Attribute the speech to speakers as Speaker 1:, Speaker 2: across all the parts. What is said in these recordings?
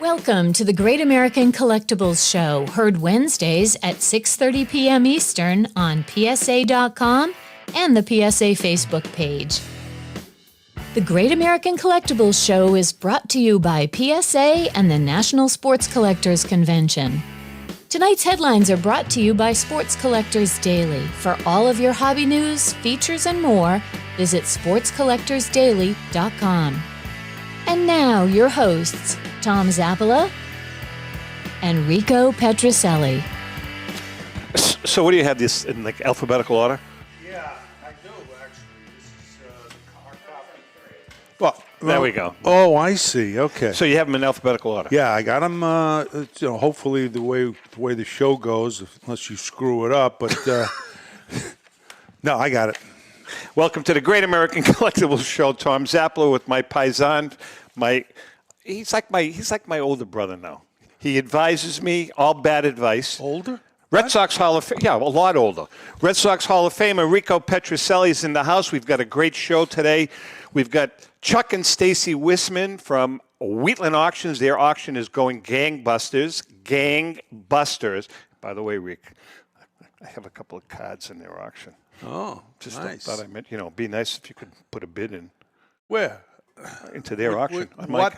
Speaker 1: Welcome to the Great American Collectibles Show, heard Wednesdays at 6:30 p.m. Eastern on PSA.com and the PSA Facebook page. The Great American Collectibles Show is brought to you by PSA and the National Sports Collectors Convention. Tonight's headlines are brought to you by Sports Collectors Daily. For all of your hobby news, features, and more, visit sportscollectorsdaily.com. And now, your hosts, Tom Zappala and Rico Petrocelli.
Speaker 2: So what do you have this in like alphabetical order?
Speaker 3: Yeah, I do actually. This is the hard copy.
Speaker 2: Well, there we go.
Speaker 3: Oh, I see. Okay.
Speaker 2: So you have them in alphabetical order.
Speaker 3: Yeah, I got them. Hopefully the way the show goes, unless you screw it up. But no, I got it.
Speaker 2: Welcome to the Great American Collectibles Show. Tom Zappala with my paisan. He's like my older brother now. He advises me, all bad advice.
Speaker 3: Older?
Speaker 2: Red Sox Hall of Fame, yeah, a lot older. Red Sox Hall of Famer Rico Petrocelli is in the house. We've got a great show today. We've got Chuck and Stacey Whisman from Wheatland Auctions. Their auction is going gangbusters. Gangbusters. By the way, Rick, I have a couple of cards in their auction.
Speaker 3: Oh,
Speaker 2: Just
Speaker 3: nice.
Speaker 2: thought I meant, it'd be nice if you could put a bid in.
Speaker 3: Where?
Speaker 2: Into their auction.
Speaker 3: What?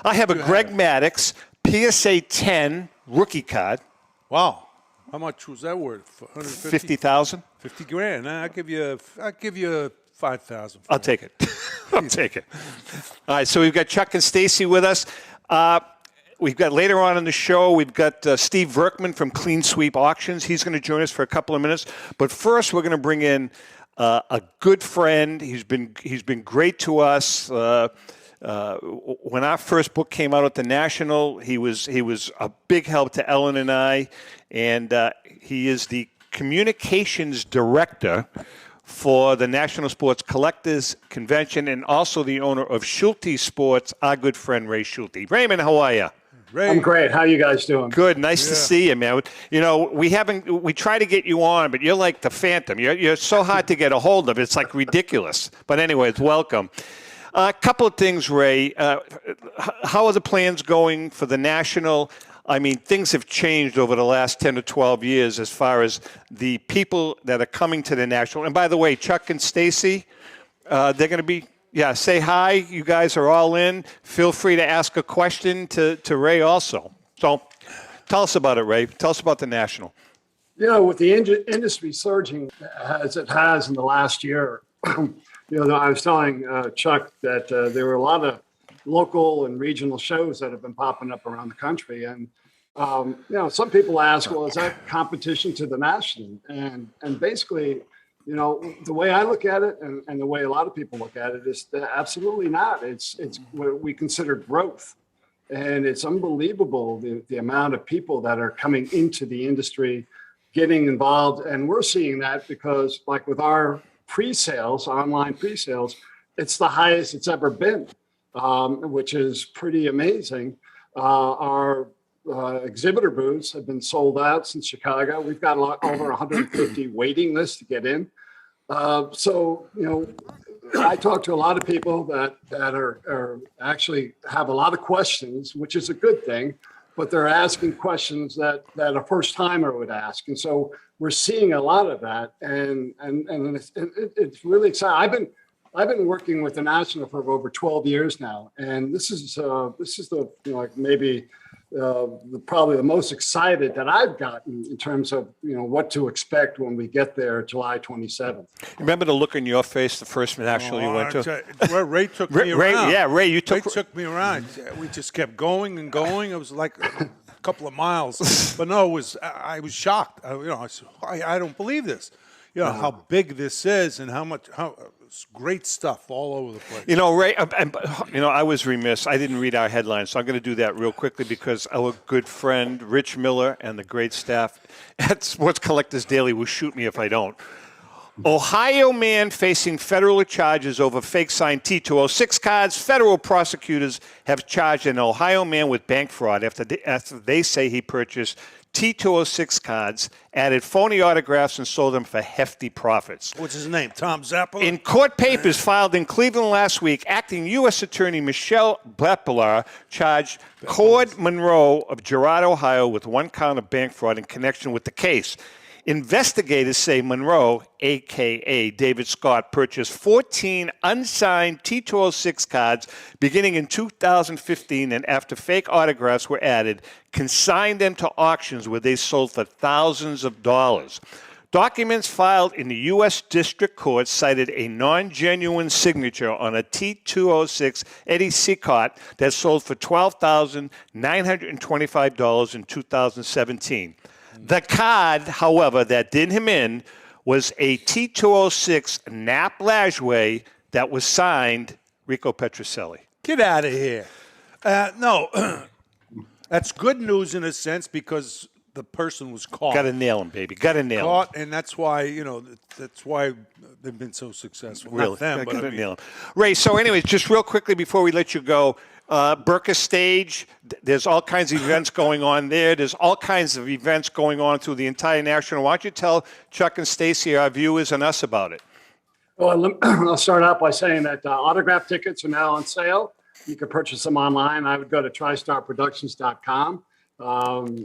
Speaker 2: I have a
Speaker 3: do you
Speaker 2: Greg
Speaker 3: have?
Speaker 2: Maddox PSA 10 rookie card.
Speaker 3: Wow. How much was that worth? 150?
Speaker 2: 50,000.
Speaker 3: 50 grand. I'll give you 5,000.
Speaker 2: I'll take it. I'll take it. All right, so we've got Chuck and Stacey with us. We've got later on in the show, we've got Steve Verkman from Clean Sweep Auctions. He's going to join us for a couple of minutes. But first, we're going to bring in a good friend. He's been great to us. When our first book came out at the National, he was a big help to Ellen and I, and he is the communications director for the National Sports Collectors Convention and also the owner of Schulte Sports, our good friend Ray Schulte. Raymond, how are you?
Speaker 3: Ray.
Speaker 4: I'm great. How you guys doing?
Speaker 2: Good. Nice to see you, man. We try to get you on, but you're like the Phantom. You're so hard to get a hold of. It's like ridiculous. But anyways, welcome. A couple of things, Ray. How are the plans going for the National? I mean, things have changed over the last 10 to 12 years as far as the people that are coming to the National. And by the way, Chuck and Stacey, they're going to be, say hi. You guys are all in. Feel free to ask a question to Ray also. So tell us about it, Ray. Tell us about the National.
Speaker 4: With the industry surging as it has in the last year, I was telling Chuck that there were a lot of local and regional shows that have been popping up around the country. And, some people ask, well, is that competition to the National? And basically, the way I look at it and the way a lot of people look at it is that absolutely not. It's what we consider growth. And it's unbelievable the amount of people that are coming into the industry, getting involved. And we're seeing that because like with our pre-sales, online pre-sales, it's the highest it's ever been, which is pretty amazing. Our exhibitor booths have been sold out since Chicago. We've got over 150 waiting lists to get in. I talk to a lot of people that are actually have a lot of questions, which is a good thing, but they're asking questions that a first timer would ask. And so we're seeing a lot of that, and it's really exciting. I've been working with the National for over 12 years now, and this is the probably the most excited that I've gotten in terms of what to expect when we get there July 27th.
Speaker 2: Remember the look in your face the first National you went to?
Speaker 3: Ray took me around.
Speaker 2: Ray
Speaker 3: took me around. We just kept going and going. It was like a couple of miles, but no, I was shocked. I don't believe this. How big this is and how great stuff all over the place.
Speaker 2: Ray, I was remiss. I didn't read our headlines, so I'm going to do that real quickly because our good friend Rich Miller and the great staff at Sports Collectors Daily will shoot me if I don't. Ohio man facing federal charges over fake signed T206 cards. Federal prosecutors have charged an Ohio man with bank fraud after they say he purchased T206 cards, added phony autographs, and sold them for hefty profits.
Speaker 3: What's his name? Tom Zappala?
Speaker 2: In court papers filed in Cleveland last week, acting U.S. Attorney Michelle Zappala charged Cord Monroe of Girard, Ohio, with 1 count of bank fraud in connection with the case. Investigators say Monroe, a.k.a. David Scott, purchased 14 unsigned T206 cards beginning in 2015, and after fake autographs were added, consigned them to auctions where they sold for thousands of dollars. Documents filed in the U.S. District Court cited a non-genuine signature on a T206 Eddie Seacott that sold for $12,925 in 2017. The card, however, that did him in was a T206 Nap Lajway that was signed Rico Petrocelli.
Speaker 3: Get out of here. No, that's good news in a sense because the person was caught.
Speaker 2: Got to nail him, baby. Got to nail him.
Speaker 3: Caught, and that's why, that's why they've been so successful.
Speaker 2: Really,
Speaker 3: Not them, but
Speaker 2: got to nail him. Ray, so anyways, just real quickly before we let you go, Burka Stage, there's all kinds of events going on there. There's all kinds of events going on through the entire national. Why don't you tell Chuck and Stacey, our viewers, and us about it?
Speaker 4: Well, I'll start out by saying that autograph tickets are now on sale. You can purchase them online. I would go to tristarproductions.com.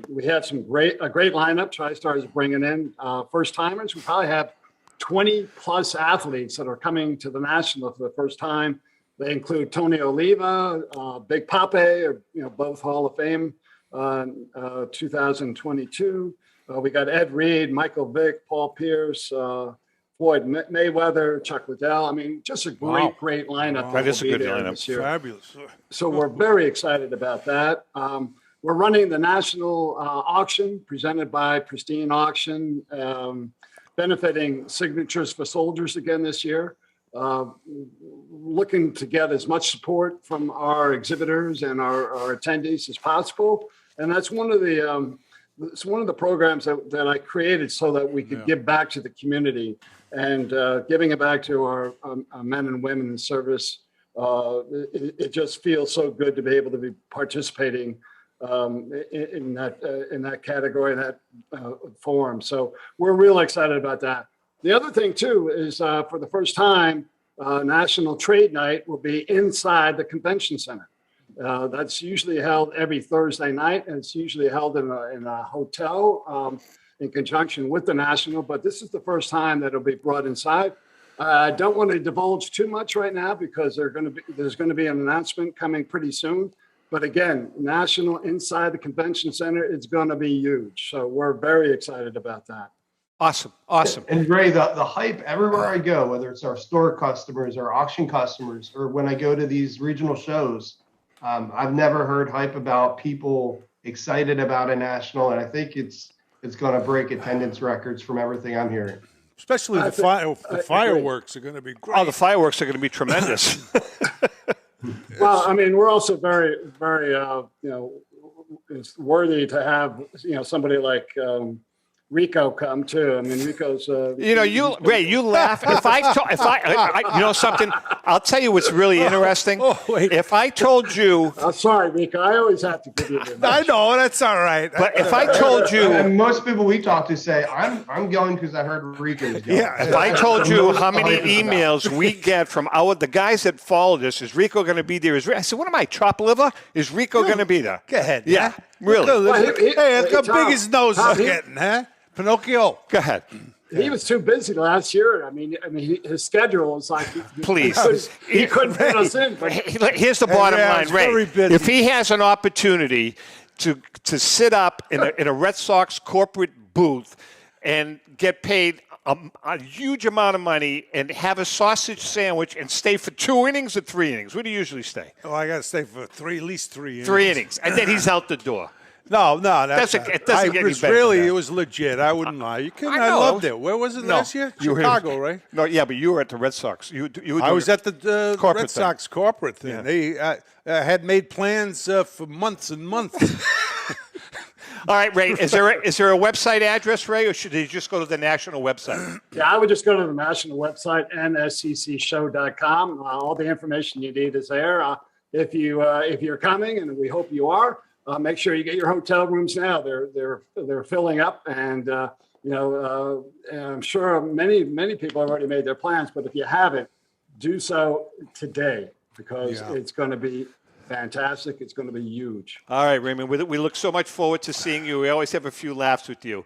Speaker 4: We have a great lineup. TriStar is bringing in first timers. We probably have 20 plus athletes that are coming to the National for the first time. They include Tony Oliva, Big Pape, both Hall of Fame, 2022. We got Ed Reed, Michael Vick, Paul Pierce, Floyd Mayweather, Chuck Liddell. I mean, just a great lineup.
Speaker 2: That is a good lineup.
Speaker 4: This year.
Speaker 3: Fabulous.
Speaker 4: So we're very excited about that. We're running the national auction presented by Pristine Auction, benefiting Signatures for Soldiers again this year. Looking to get as much support from our exhibitors and our attendees as possible. And that's one of the programs that I created so that we could give back to the community, and giving it back to our men and women in service. It just feels so good to be able to be participating in that category, that forum. So we're real excited about that. The other thing too is for the first time, National Trade Night will be inside the convention center. That's usually held every Thursday night, and it's usually held in a hotel in conjunction with the National. But this is the first time that it'll be brought inside. I don't want to divulge too much right now because there's going to be an announcement coming pretty soon. But again, National inside the convention center, it's going to be huge. So we're very excited about that.
Speaker 2: Awesome.
Speaker 5: And Ray, the hype everywhere I go, whether it's our store customers, our auction customers, or when I go to these regional shows, I've never heard hype about people excited about a national, and I think it's going to break attendance records from everything I'm hearing.
Speaker 3: Especially the fireworks are going to be great.
Speaker 2: Oh, the fireworks are going to be tremendous.
Speaker 4: Well, I mean, we're also very, very, it's worthy to have, somebody like Rico come too. I mean, Rico's.
Speaker 2: Ray, you laugh. If I something, I'll tell you what's really interesting.
Speaker 3: Oh, wait.
Speaker 2: If I told you.
Speaker 4: I'm sorry, Rico. I always have to give you the
Speaker 3: I know, that's all right.
Speaker 2: But if I told you.
Speaker 5: And most people we talk to say, I'm going because I heard Rico was going.
Speaker 3: Yeah.
Speaker 2: If I told you how many emails we get from the guys that follow this, is Rico going to be there? I said, what am I, chop liver? Is Rico going to be there?
Speaker 3: Go ahead.
Speaker 2: Yeah,
Speaker 3: huh?
Speaker 2: really.
Speaker 3: Hey, look how
Speaker 4: Tom,
Speaker 3: big his nose is
Speaker 4: Tom,
Speaker 3: getting, huh? Pinocchio.
Speaker 2: Go ahead.
Speaker 4: He was too busy last year. I mean, his schedule was like.
Speaker 2: Please.
Speaker 4: He couldn't fit us in. But
Speaker 2: Here's the bottom line,
Speaker 3: very
Speaker 2: Ray.
Speaker 3: busy.
Speaker 2: If he has an opportunity to sit up in a Red Sox corporate booth and get paid a huge amount of money and have a sausage sandwich and stay for 2 innings or 3 innings, where do you usually stay?
Speaker 3: Oh, I got to stay for at least 3 innings.
Speaker 2: 3 innings, and then he's out the door.
Speaker 3: No,
Speaker 2: it doesn't get any better than that.
Speaker 3: It was legit. I wouldn't lie.
Speaker 2: I know.
Speaker 3: loved it. Where was it last year? Chicago, right?
Speaker 2: No, yeah, but you were at the Red Sox.
Speaker 3: I was at the
Speaker 2: corporate
Speaker 3: Red Sox corporate thing.
Speaker 2: Yeah.
Speaker 3: They had made plans for months and months.
Speaker 2: All right, Ray, is there a website address, Ray, or should you just go to the national website?
Speaker 4: Yeah, I would just go to the national website, nsccshow.com. All the information you need is there. If you're coming, and we hope you are, make sure you get your hotel rooms now. They're filling up, and I'm sure many people have already made their plans. But if you haven't, do so today, because it's going to be fantastic. It's going to be huge.
Speaker 2: All right, Raymond, we look so much forward to seeing you. We always have a few laughs with you.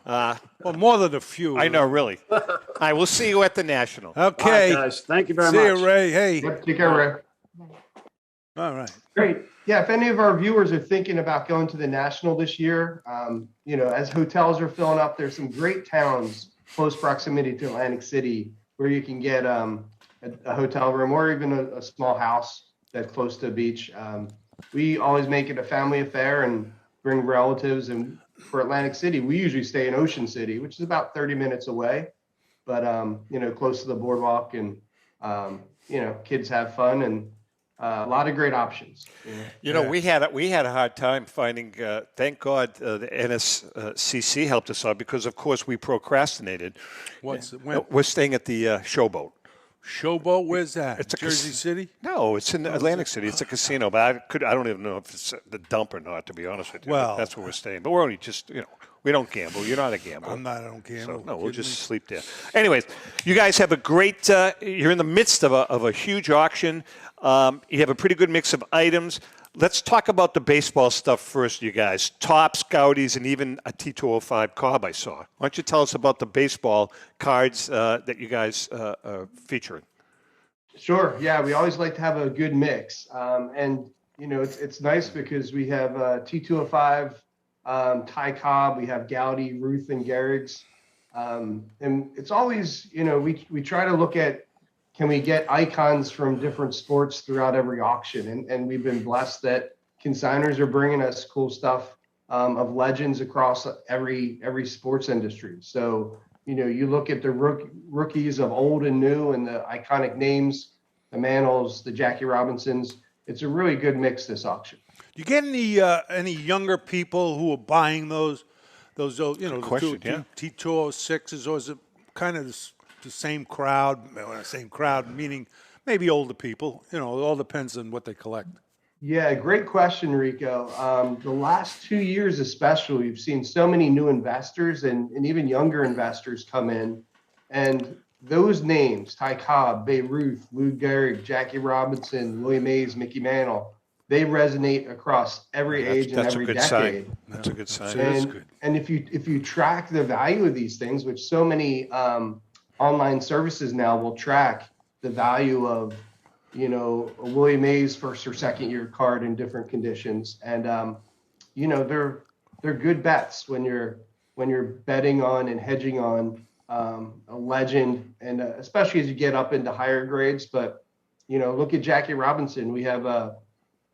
Speaker 3: Well, more than a few.
Speaker 2: I know, really. All right, we'll see you at the National.
Speaker 3: Okay.
Speaker 4: All right, guys. Thank you very
Speaker 3: See
Speaker 4: much.
Speaker 3: you, Ray. Hey.
Speaker 5: Yep, take care, Ray.
Speaker 3: All right.
Speaker 5: Great. Yeah, if any of our viewers are thinking about going to the National this year, as hotels are filling up, there's some great towns close proximity to Atlantic City where you can get a hotel room or even a small house that's close to a beach. We always make it a family affair and bring relatives. And for Atlantic City, we usually stay in Ocean City, which is about 30 minutes away, but close to the boardwalk, and kids have fun, and a lot of great options.
Speaker 2: We had a hard time finding. Thank God the NSCC helped us out, because of course we procrastinated. We're staying at the Showboat.
Speaker 3: Showboat, where's that?
Speaker 2: It's
Speaker 3: Jersey City?
Speaker 2: No, it's in Atlantic City. It's a casino, but I don't even know if it's the dump or not, to be honest with you.
Speaker 3: Well,
Speaker 2: that's where we're staying. But we're only just, we don't gamble. You're not a gambler.
Speaker 3: I don't gamble.
Speaker 2: So, no, we'll just sleep there. Anyways, you guys have a great, you're in the midst of a huge auction. You have a pretty good mix of items. Let's talk about the baseball stuff first, you guys. Tops, Gaudies, and even a T205 Cobb I saw. Why don't you tell us about the baseball cards that you guys are featuring?
Speaker 5: Sure. Yeah, we always like to have a good mix. It's nice because we have T205, Ty Cobb, we have Gowdy, Ruth, and Garrigs. And it's always, we try to look at, can we get icons from different sports throughout every auction? And we've been blessed that consigners are bringing us cool stuff of legends across every sports industry. So, you look at the rookies of old and new and the iconic names, the Mantles, the Jackie Robinsons. It's a really good mix this auction.
Speaker 3: Do you get any younger people who are buying those T206s, or is it kind of the same crowd? Same crowd meaning maybe older people. It all depends on what they collect.
Speaker 5: Yeah, great question, Rico. The last 2 years especially, we've seen so many new investors and even younger investors come in. And those names, Ty Cobb, Babe Ruth, Lou Gehrig, Jackie Robinson, Willie Mays, Mickey Mantle, they resonate across every age and every decade.
Speaker 2: Sign. That's a good sign.
Speaker 5: And if you track the value of these things, which so many online services now will track the value of, a Willie Mays first or second year card in different conditions. And, they're good bets when you're betting on and hedging on a legend, and especially as you get up into higher grades. But, look at Jackie Robinson. We have a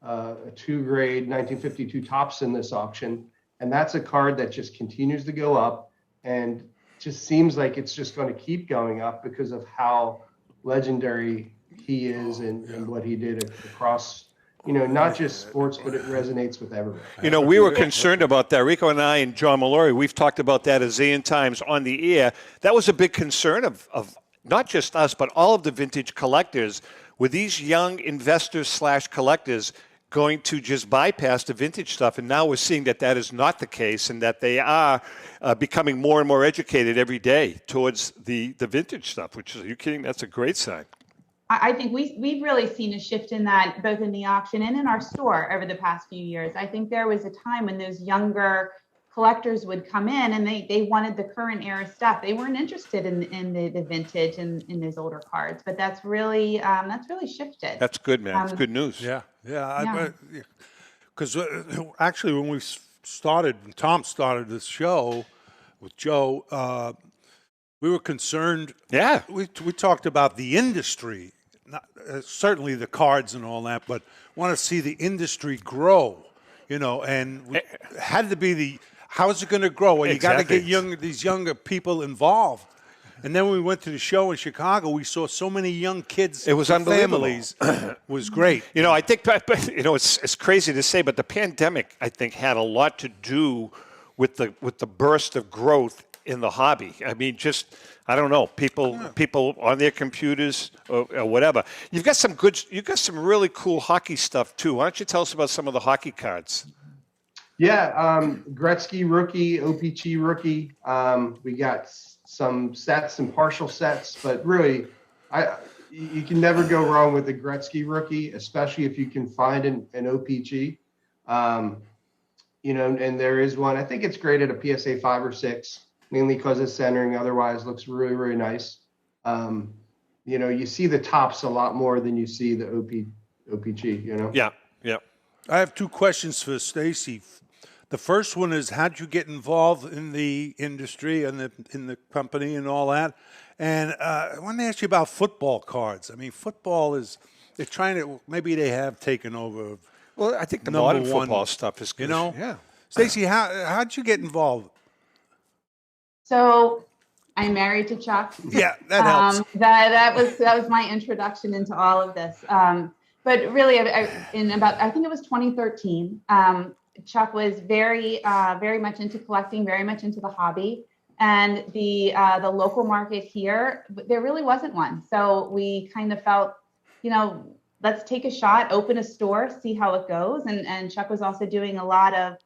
Speaker 5: 2-grade 1952 Topps in this auction, and that's a card that just continues to go up, and just seems like it's just going to keep going up because of how legendary he is and what he did across, not just sports, but it resonates with everyone.
Speaker 2: We were concerned about that. Rico and I and John Mallory, we've talked about that a zillion times on the air. That was a big concern of not just us, but all of the vintage collectors. With these young investors / collectors going to just bypass the vintage stuff, and now we're seeing that is not the case, and that they are becoming more and more educated every day towards the vintage stuff, which is, are you kidding? That's a great sign.
Speaker 6: I think we've really seen a shift in that, both in the auction and in our store over the past few years. I think there was a time when those younger collectors would come in and they wanted the current era stuff. They weren't interested in the vintage and in those older cards, but that's really shifted.
Speaker 2: That's good, man. It's good news.
Speaker 3: Yeah. Because actually, when Tom started this show with Joe, we were concerned.
Speaker 2: Yeah.
Speaker 3: We talked about the industry, certainly the cards and all that, but want to see the industry grow, and it had to be how is it going to grow? Well, you got to get these younger people involved. And then when we went to the show in Chicago, we saw so many young kids.
Speaker 2: It was
Speaker 3: with
Speaker 2: unbelievable.
Speaker 3: Families. It was great.
Speaker 2: You know, I think, it's crazy to say, but the pandemic, I think, had a lot to do with the burst of growth in the hobby. I mean, just, I don't know, people on their computers or whatever. You've got some really cool hockey stuff too. Why don't you tell us about some of the hockey cards?
Speaker 5: Yeah, Gretzky rookie, OPG rookie. We got some sets and partial sets, but really, you can never go wrong with the Gretzky rookie, especially if you can find an OPG. You know, and there is one. I think it's graded a PSA 5 or 6, mainly because it's centering. Otherwise, looks really, really nice. You know, you see the tops a lot more than you see the OPG. You know.
Speaker 2: Yeah.
Speaker 3: I have 2 questions for Stacey. The first one is, how'd you get involved in the industry and in the company and all that? And I want to ask you about football cards. I mean, football they're trying to, maybe they have taken over.
Speaker 2: Well, I think the
Speaker 3: Number
Speaker 2: modern
Speaker 3: one,
Speaker 2: football stuff is good.
Speaker 3: You know?
Speaker 2: Yeah.
Speaker 3: Stacey, how'd you get involved?
Speaker 6: So I'm married to Chuck.
Speaker 3: Yeah, that helps.
Speaker 6: That was my introduction into all of this. But really, I think it was 2013. Chuck was very much into collecting, very much into the hobby, and the local market here, there really wasn't one. So we kind of felt, you know, let's take a shot, open a store, see how it goes. And Chuck was also doing a lot of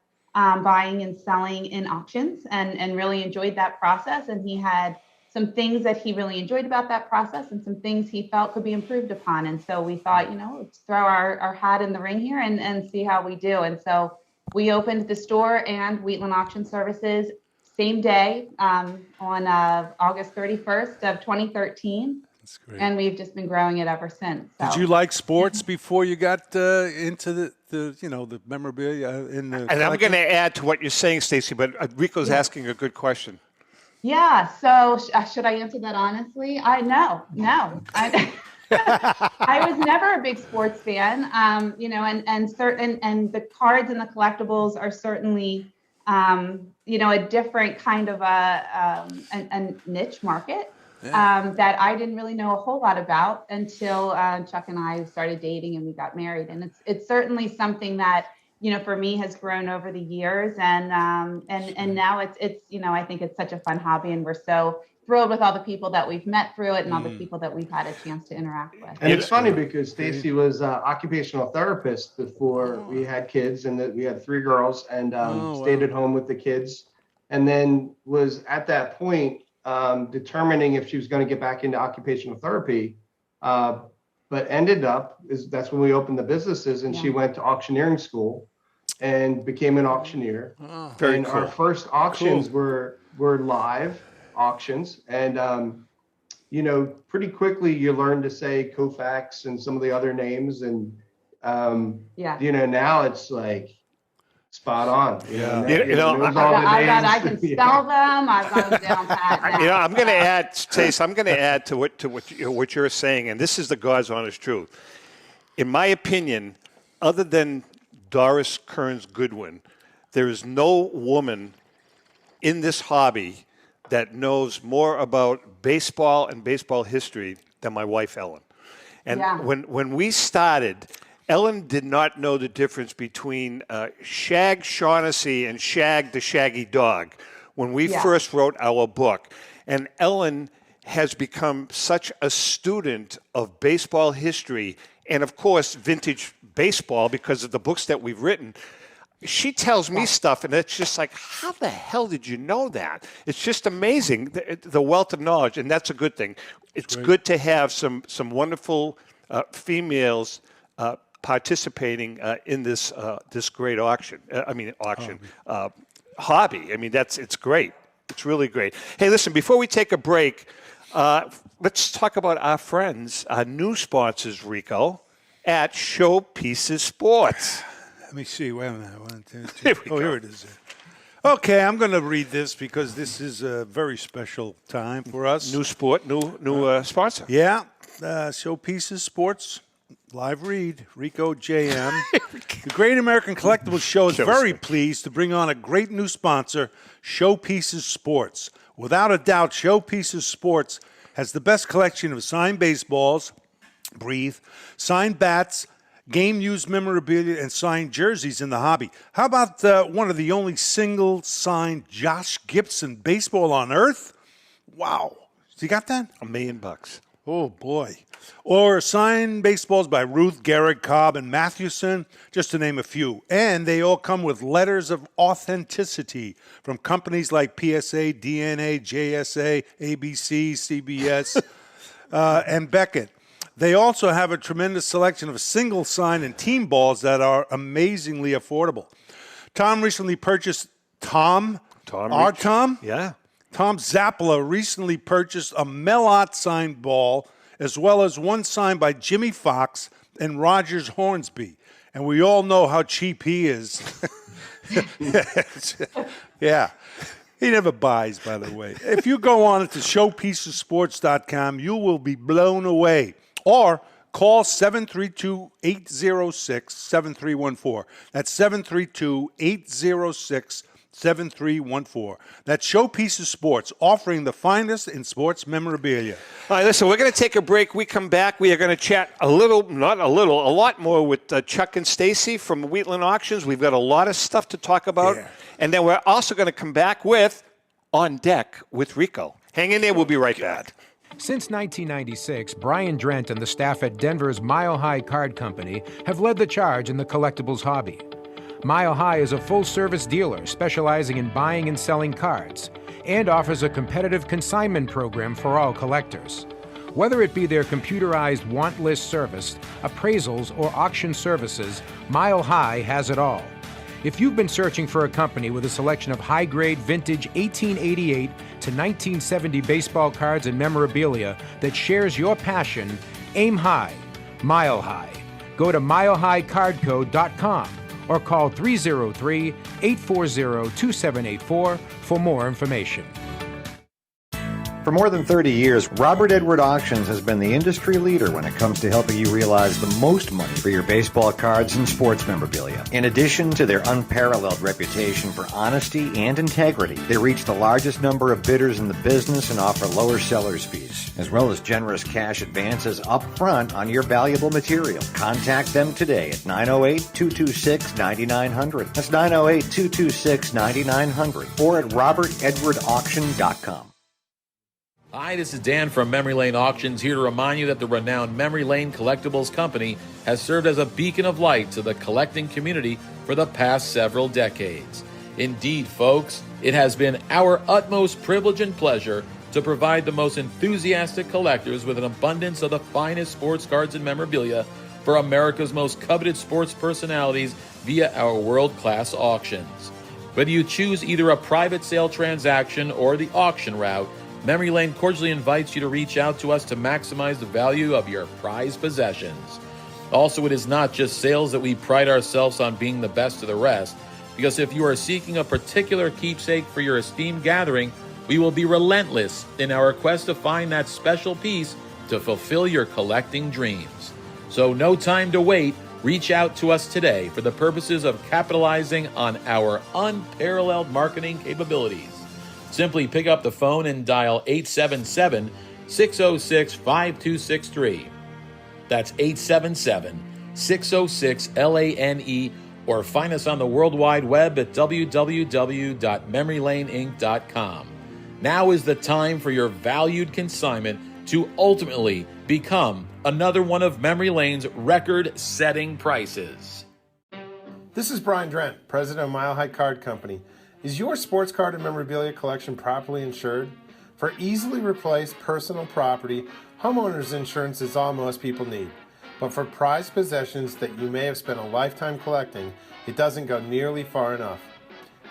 Speaker 6: buying and selling in auctions, and really enjoyed that process. And he had some things that he really enjoyed about that process, and some things he felt could be improved upon. And so we thought, you know, let's throw our hat in the ring here and see how we do. And so we opened the store and Wheatland Auction Services same day on August 31st of 2013.
Speaker 3: That's great.
Speaker 6: And we've just been growing it ever since. So.
Speaker 3: Did you like sports before you got into the memorabilia in the?
Speaker 2: And I'm going to add to what you're saying, Stacey, but Rico's asking a good question.
Speaker 6: Yeah. So should I answer that honestly? No. I was never a big sports fan, you know, and the cards and the collectibles are certainly, you know, a different kind of a niche market that I didn't really know a whole lot about until Chuck and I started dating and we got married. And it's certainly something that, you know, for me has grown over the years, and now it's you know, I think it's such a fun hobby, and we're so thrilled with all the people that we've met through it and all the people that we've had a chance to interact with.
Speaker 5: And it's funny because Stacey was an occupational therapist before we had kids, and that we had 3 girls, and stayed at home with the kids, and then was at that point determining if she was going to get back into occupational therapy, but ended up that's when we opened the businesses, and she went to auctioneering school and became an auctioneer.
Speaker 2: Very
Speaker 5: and
Speaker 2: cool.
Speaker 5: Our first auctions were live auctions, and you know, pretty quickly you learn to say Kofax and some of the other names, and you know, now it's like spot on.
Speaker 6: I can spell them. I've got them down pat.
Speaker 2: You know, I'm going to add, Stace, to what you're saying, and this is the God's honest truth. In my opinion, other than Doris Kearns Goodwin, there is no woman in this hobby that knows more about baseball and baseball history than my wife, Ellen. And when we started, Ellen did not know the difference between Shag Shaughnessy and Shag the Shaggy Dog when we first wrote our book. And Ellen has become such a student of baseball history and, of course, vintage baseball because of the books that we've written. She tells me stuff, and it's just like, how the hell did you know that? It's just amazing, the wealth of knowledge, and that's a good thing. It's good to have some wonderful females participating in this great auction. Hobby. I mean, it's great. It's really great. Hey, listen, before we take a break, let's talk about our friends, our new sponsors, Rico, at Showpieces Sports.
Speaker 3: Let me see. Wait a minute. 1, 2, 3. Here it is. Okay, I'm going to read this because this is a very special time for us.
Speaker 2: New sponsor.
Speaker 3: Yeah, Showpieces Sports. Live read, Rico JM. The Great American Collectibles Show is very pleased to bring on a great new sponsor, Showpieces Sports. Without a doubt, Showpieces Sports has the best collection of signed baseballs, signed bats, game-used memorabilia, and signed jerseys in the hobby. How about one of the only single signed Josh Gibson baseball on earth? Wow. You got that?
Speaker 2: $1 million.
Speaker 3: Oh, boy. Or signed baseballs by Ruth, Garrett, Cobb, and Mathewson, just to name a few. And they all come with letters of authenticity from companies like PSA, DNA, JSA, ABC, CBS, and Beckett. They also have a tremendous selection of single sign and team balls that are amazingly affordable. Tom Zappala recently purchased a Melot signed ball, as well as one signed by Jimmy Fox and Rogers Hornsby. And we all know how cheap he is. Yeah. He never buys, by the way. If you go on to showpiecesports.com, you will be blown away. Or call 732-806-7314. That's 732-806-7314. That's Showpieces Sports, offering the finest in sports memorabilia.
Speaker 2: All right, listen, we're going to take a break. We come back. We are going to chat a lot more with Chuck and Stacey from Wheatland Auctions. We've got a lot of stuff to talk about. Yeah. And then we're also going to come back with On Deck with Rico. Hang in there. We'll be right back.
Speaker 7: Since 1996, Brian Drent and the staff at Denver's Mile High Card Company have led the charge in the collectibles hobby. Mile High is a full-service dealer specializing in buying and selling cards and offers a competitive consignment program for all collectors. Whether it be their computerized want list service, appraisals, or auction services, Mile High has it all. If you've been searching for a company with a selection of high-grade vintage 1888 to 1970 baseball cards and memorabilia that shares your passion, aim high, Mile High. Go to milehighcardco.com or call 303-840-2784 for more information.
Speaker 8: For more than 30 years, Robert Edward Auctions has been the industry leader when it comes to helping you realize the most money for your baseball cards and sports memorabilia. In addition to their unparalleled reputation for honesty and integrity, they reach the largest number of bidders in the business and offer lower seller's fees, as well as generous cash advances up front on your valuable material. Contact them today at 908-226-9900. That's 908-226-9900 or at robertedwardauction.com.
Speaker 9: Hi, this is Dan from Memory Lane Auctions, here to remind you that the renowned Memory Lane Collectibles Company has served as a beacon of light to the collecting community for the past several decades. Indeed, folks, it has been our utmost privilege and pleasure to provide the most enthusiastic collectors with an abundance of the finest sports cards and memorabilia for America's most coveted sports personalities via our world-class auctions. Whether you choose either a private sale transaction or the auction route, Memory Lane cordially invites you to reach out to us to maximize the value of your prized possessions. Also, it is not just sales that we pride ourselves on being the best of the rest, because if you are seeking a particular keepsake for your esteemed gathering, we will be relentless in our quest to find that special piece to fulfill your collecting dreams. So no time to wait. Reach out to us today for the purposes of capitalizing on our unparalleled marketing capabilities. Simply pick up the phone and dial 877-606-5263. That's 877-606-LANE, or find us on the World Wide Web at www.memorylaneinc.com. Now is the time for your valued consignment to ultimately become another one of Memory Lane's record-setting prices.
Speaker 10: This is Brian Drent, president of Mile High Card Company. Is your sports card and memorabilia collection properly insured? For easily replaced personal property, homeowners insurance is all most people need. But for prized possessions that you may have spent a lifetime collecting, it doesn't go nearly far enough.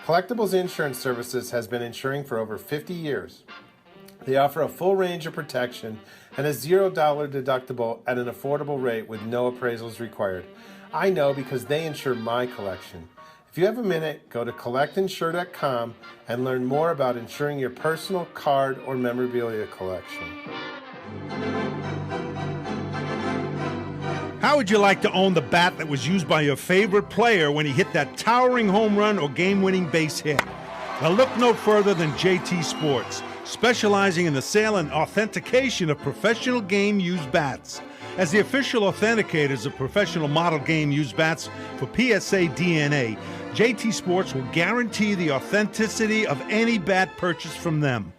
Speaker 10: Collectables Insurance Services has been insuring for over 50 years. They offer a full range of protection and a $0 deductible at an affordable rate with no appraisals required. I know because they insure my collection. If you have a minute, go to collectinsure.com and learn more about insuring your personal card or memorabilia collection.
Speaker 3: How would you like to own the bat that was used by your favorite player when he hit that towering home run or game-winning base hit? Well, look no further than JT Sports. specializing in the sale and authentication of professional game used bats. As the official authenticators of professional model game used bats for PSA DNA, JT Sports will guarantee the authenticity of any bat purchased from them.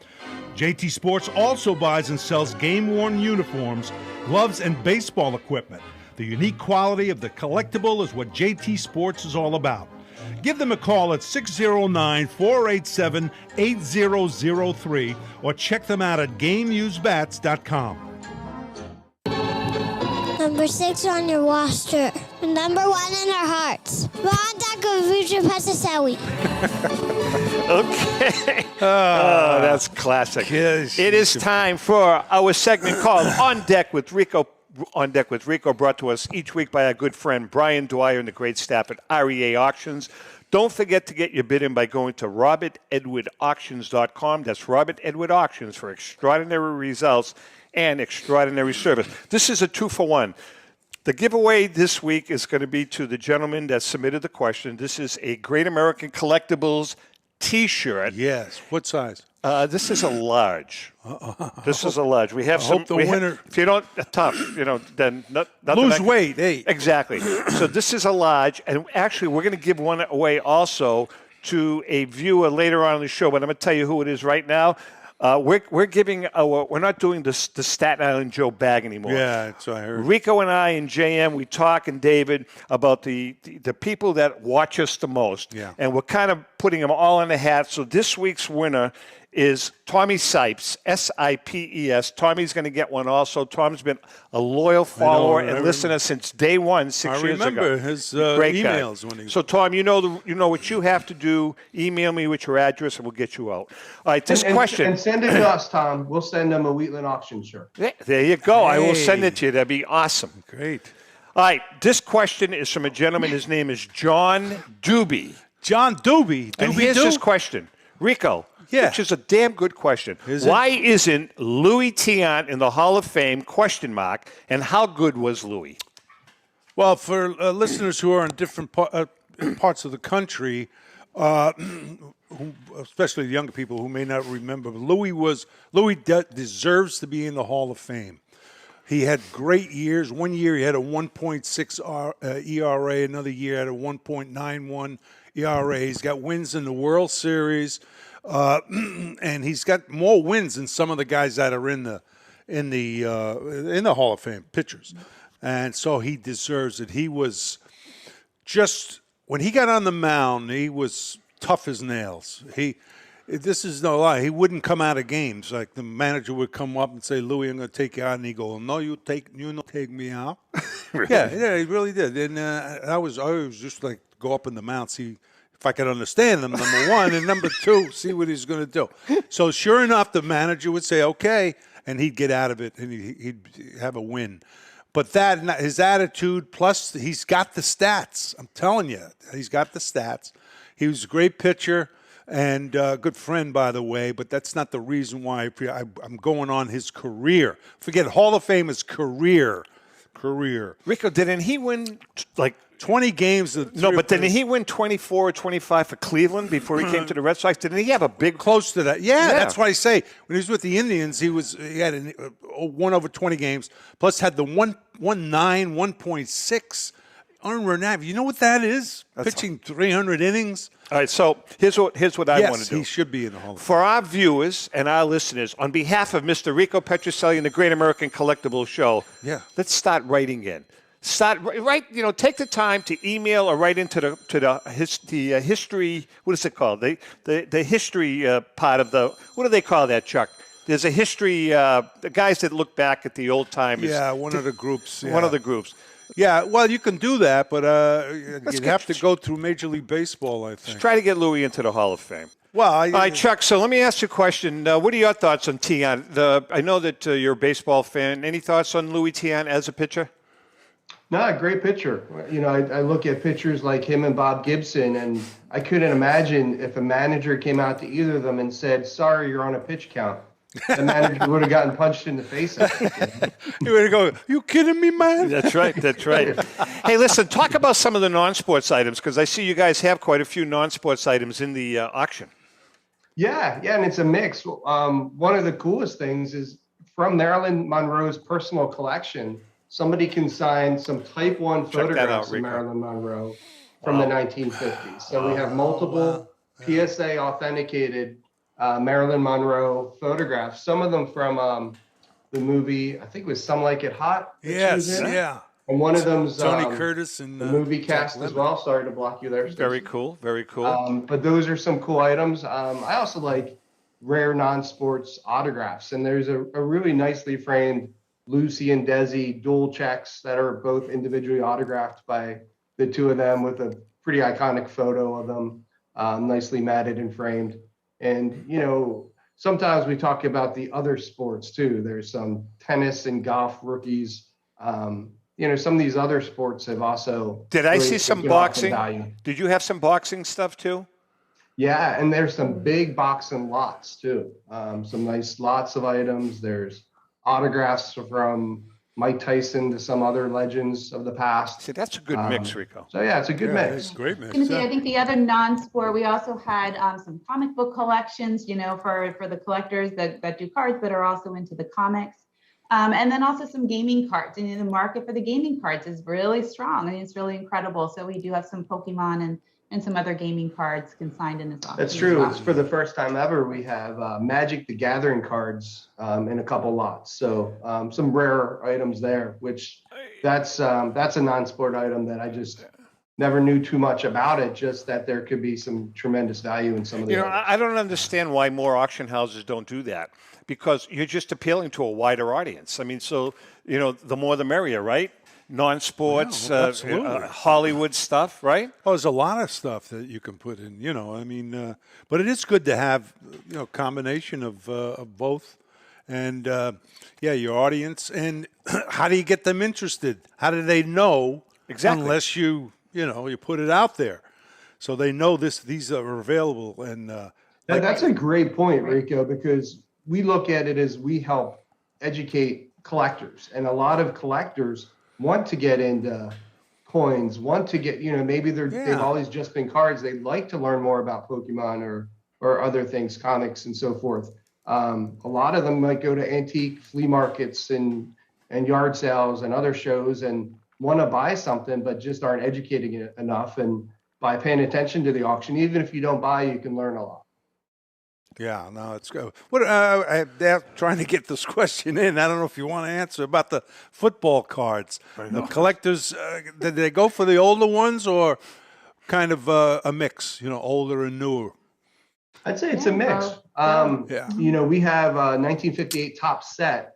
Speaker 3: JT Sports also buys and sells game-worn uniforms, gloves, and baseball equipment. The unique quality of the collectible is what JT Sports is all about. Give them a call at 609-487-8003 or check them out at GameUseBats.com.
Speaker 11: Number 6 on your roster. Number 1 in our hearts. Bonanza Petrocelli.
Speaker 2: Okay. Oh, that's classic.
Speaker 3: Yes.
Speaker 2: It is time for our segment called On Deck with Rico. On Deck with Rico, brought to us each week by our good friend Brian Dwyer and the great staff at REA Auctions. Don't forget to get your bid in by going to robertedwardauctions.com. That's Robert Edward Auctions for extraordinary results and extraordinary service. This is a 2-for-1. The giveaway this week is going to be to the gentleman that submitted the question. This is a Great American Collectibles T-shirt.
Speaker 3: Yes. What size?
Speaker 2: This is a large. This is a large. We have
Speaker 3: hope the winner.
Speaker 2: If you don't, tough. Then nothing
Speaker 3: lose weight. Hey.
Speaker 2: Exactly. So this is a large, and actually we're going to give one away also to a viewer later on in the show. But I'm going to tell you who it is right now. We're giving we're not doing the Staten Island Joe bag anymore.
Speaker 3: Yeah, that's what I heard.
Speaker 2: Rico and I and JM, we talk, and David, about the people that watch us the most.
Speaker 3: Yeah.
Speaker 2: And we're kind of putting them all in a hat. So this week's winner is Tommy Sipes, S-I-P-E-S. Tommy's going to get one also. Tom's been a loyal follower and listener since day one, 6 years ago.
Speaker 3: I remember his
Speaker 2: Great
Speaker 3: emails
Speaker 2: guy.
Speaker 3: when he.
Speaker 2: So Tom, you know what you have to do. Email me with your address, and we'll get you out. All right, this question.
Speaker 5: And send it to us, Tom. We'll send them a Wheatland Auction shirt.
Speaker 2: Yeah, there you go.
Speaker 3: Hey.
Speaker 2: I will send it to you. That'd be awesome.
Speaker 3: Great.
Speaker 2: All right, this question is from a gentleman. His name is John Doobie.
Speaker 3: John Doobie.
Speaker 2: And here's his question. Rico,
Speaker 3: Yeah.
Speaker 2: which is a damn good question. Why isn't Louis Tiant in the Hall of Fame, ? And how good was Louis?
Speaker 3: Well, for listeners who are in different parts of the country, especially younger people who may not remember, Louis deserves to be in the Hall of Fame. He had great years. One year he had a 1.6 ERA. Another year he had a 1.91 ERA. He's got wins in the World Series, and he's got more wins than some of the guys that are in the Hall of Fame, pitchers. And so he deserves it. He was just, when he got on the mound, he was tough as nails. This is no lie. He wouldn't come out of games. Like the manager would come up and say, "Louis, I'm going to take you out," and he go, "No, you don't take me out."
Speaker 2: Really?
Speaker 3: Yeah, he really did. And I was just like go up in the mound, see if I could understand him. Number one, and number two, see what he's going to do. So sure enough, the manager would say, "Okay," and he'd get out of it, and he'd have a win. But his attitude, plus he's got the stats. I'm telling you, he's got the stats. He was a great pitcher. And a good friend, by the way, but that's not the reason why I'm going on his career. Forget Hall of Fame is career.
Speaker 2: Rico, didn't he win like
Speaker 3: 20 games?
Speaker 2: No, but didn't he win 24 or 25 for Cleveland before he came to the Red Sox? Didn't he have a big
Speaker 3: close to that? Yeah, that's why I say when he was with the Indians, he had one over 20 games, plus had the 1.6 earned run average. You know what that is? Pitching 300 innings.
Speaker 2: All right, so here's what I want to do.
Speaker 3: Yes, he should be in the Hall of Fame.
Speaker 2: For our viewers and our listeners, on behalf of Mr. Rico Petrocelli and the Great American Collectibles Show, let's start writing in. Take the time to email or write into the history. What is it called? The history part of the. What do they call that, Chuck? There's a history. The guys that look back at the old timers.
Speaker 3: Yeah, one of the groups.
Speaker 2: One of the groups.
Speaker 3: Yeah, well, you can do that, but you'd have to go through Major League Baseball, I think.
Speaker 2: Let's try to get Louis into the Hall of Fame.
Speaker 3: Well,
Speaker 2: all right, Chuck, so let me ask you a question. What are your thoughts on Tiant? I know that you're a baseball fan. Any thoughts on Louis Tiant as a pitcher?
Speaker 5: No, great pitcher. You know, I look at pitchers like him and Bob Gibson, and I couldn't imagine if a manager came out to either of them and said, "Sorry, you're on a pitch count." The manager would have gotten punched in the face.
Speaker 3: He would have go, "You kidding me, man?"
Speaker 2: That's right. Hey, listen, talk about some of the non-sports items, because I see you guys have quite a few non-sports items in the auction.
Speaker 5: Yeah, and it's a mix. One of the coolest things is from Marilyn Monroe's personal collection, somebody can sign some Type 1 photographs of Marilyn Monroe from the 1950s. So we have multiple PSA authenticated Marilyn Monroe photographs, some of them from the movie, I think it was Some Like It Hot.
Speaker 3: Yes, yeah.
Speaker 5: And one of them's
Speaker 3: Tony Curtis and
Speaker 5: the movie cast as well. Sorry to block you there, Stacey.
Speaker 2: Very cool, very cool.
Speaker 5: But those are some cool items. I also like rare non-sports autographs, and there's a really nicely framed Lucy and Desi dual checks that are both individually autographed by the two of them with a pretty iconic photo of them, nicely matted and framed. And, you know, sometimes we talk about the other sports too. There's some tennis and golf rookies. You know, some of these other sports have also.
Speaker 2: Did I see some boxing? Did you have some boxing stuff too?
Speaker 5: Yeah, and there's some big boxing lots too. Some nice lots of items. There's autographs from Mike Tyson to some other legends of the past.
Speaker 2: See, that's a good mix, Rico.
Speaker 5: So yeah, it's a good mix.
Speaker 3: It's a great mix.
Speaker 6: I think the other non-sport, we also had some comic book collections, you know, for the collectors that do cards but are also into the comics. And then also some gaming cards. And the market for the gaming cards is really strong. I mean, it's really incredible. So we do have some Pokemon and some other gaming cards consigned in this auction.
Speaker 5: That's true. It's for the first time ever. We have Magic the Gathering cards in a couple lots. So some rare items there, which that's a non-sport item that I just never knew too much about it, just that there could be some tremendous value in some of the items.
Speaker 2: I don't understand why more auction houses don't do that, because you're just appealing to a wider audience. I mean, so, you know, the more the merrier, right? Non-sports, Hollywood stuff, right?
Speaker 3: Oh, there's a lot of stuff that you can put in, you know, I mean, but it is good to have, you know, combination of both. And, yeah, your audience. And how do you get them interested? How do they know?
Speaker 2: Exactly.
Speaker 3: Unless you put it out there. So they know these are available. And
Speaker 5: that's a great point, Rico, because we look at it as we help educate collectors. And a lot of collectors want to get into coins, want to get, you know, maybe they've always just been cards. They'd like to learn more about Pokemon or other things, comics and so forth. A lot of them might go to antique flea markets and yard sales and other shows and want to buy something, but just aren't educating it enough. And by paying attention to the auction, even if you don't buy, you can learn a lot.
Speaker 3: Yeah, no, it's good. I'm trying to get this question in. I don't know if you want to answer about the football cards. The collectors, did they go for the older ones or kind of a mix, you know, older and newer?
Speaker 5: I'd say it's a mix. You know, we have a 1958 top set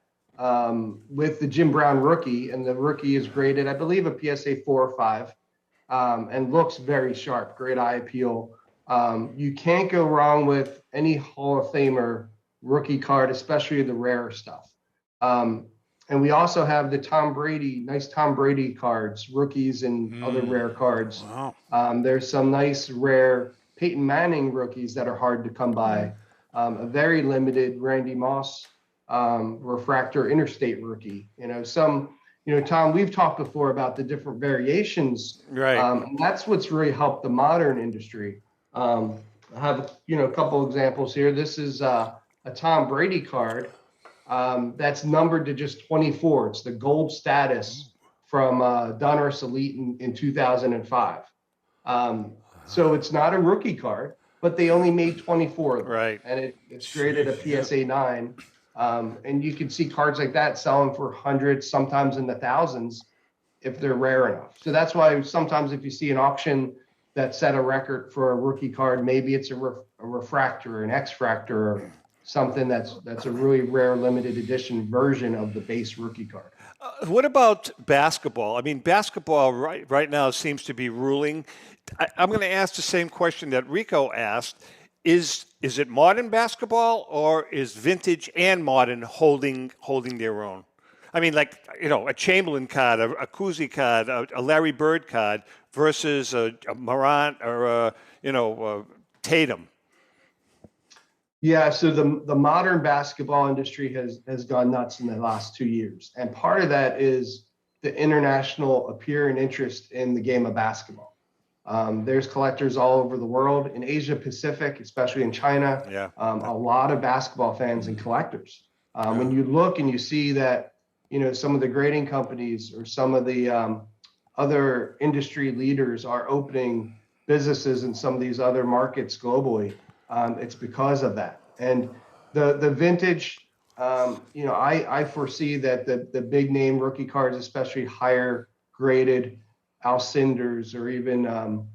Speaker 5: with the Jim Brown rookie, and the rookie is graded, I believe, a PSA 4 or 5, and looks very sharp, great eye appeal. You can't go wrong with any Hall of Famer rookie card, especially the rare stuff. And we also have the nice Tom Brady cards, rookies and other rare cards. Wow. There's some nice rare Peyton Manning rookies that are hard to come by. A very limited Randy Moss refractor interstate rookie. You know, Tom, we've talked before about the different variations.
Speaker 2: Right.
Speaker 5: And that's what's really helped the modern industry. I have, you know, a couple examples here. This is a Tom Brady card that's numbered to just 24. It's the gold status from Donruss Elite in 2005. So it's not a rookie card, but they only made 24 of them. Right. And it's graded a PSA 9. And you can see cards like that selling for hundreds, sometimes in the thousands, if they're rare enough. So that's why sometimes if you see an auction that set a record for a rookie card, maybe it's a refractor or an X-fractor or something that's a really rare limited edition version of the base rookie card.
Speaker 2: What about basketball? I mean, basketball right now seems to be ruling. I'm going to ask the same question that Rico asked. Is it modern basketball, or is vintage and modern holding their own? I mean, like, you know, a Chamberlain card, a Cousy card, a Larry Bird card versus a Morant or Tatum.
Speaker 5: Yeah, so the modern basketball industry has gone nuts in the last 2 years. And part of that is the international appeal and interest in the game of basketball. There's collectors all over the world, in Asia Pacific, especially in China.
Speaker 2: Yeah.
Speaker 5: A lot of basketball fans and collectors. When you look and you see that, some of the grading companies or some of the other industry leaders are opening businesses in some of these other markets globally, it's because of that. And the vintage, I foresee that the big name rookie cards, especially higher graded Alcindors or even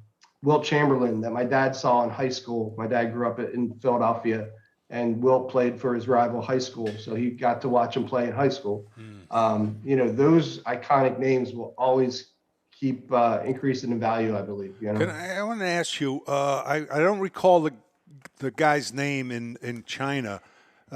Speaker 5: Wilt Chamberlain that my dad saw in high school. My dad grew up in Philadelphia, and Wilt played for his rival high school, so he got to watch him play in high school. Those iconic names will always keep increasing in value, I believe.
Speaker 3: I want to ask you, I don't recall the guy's name in China.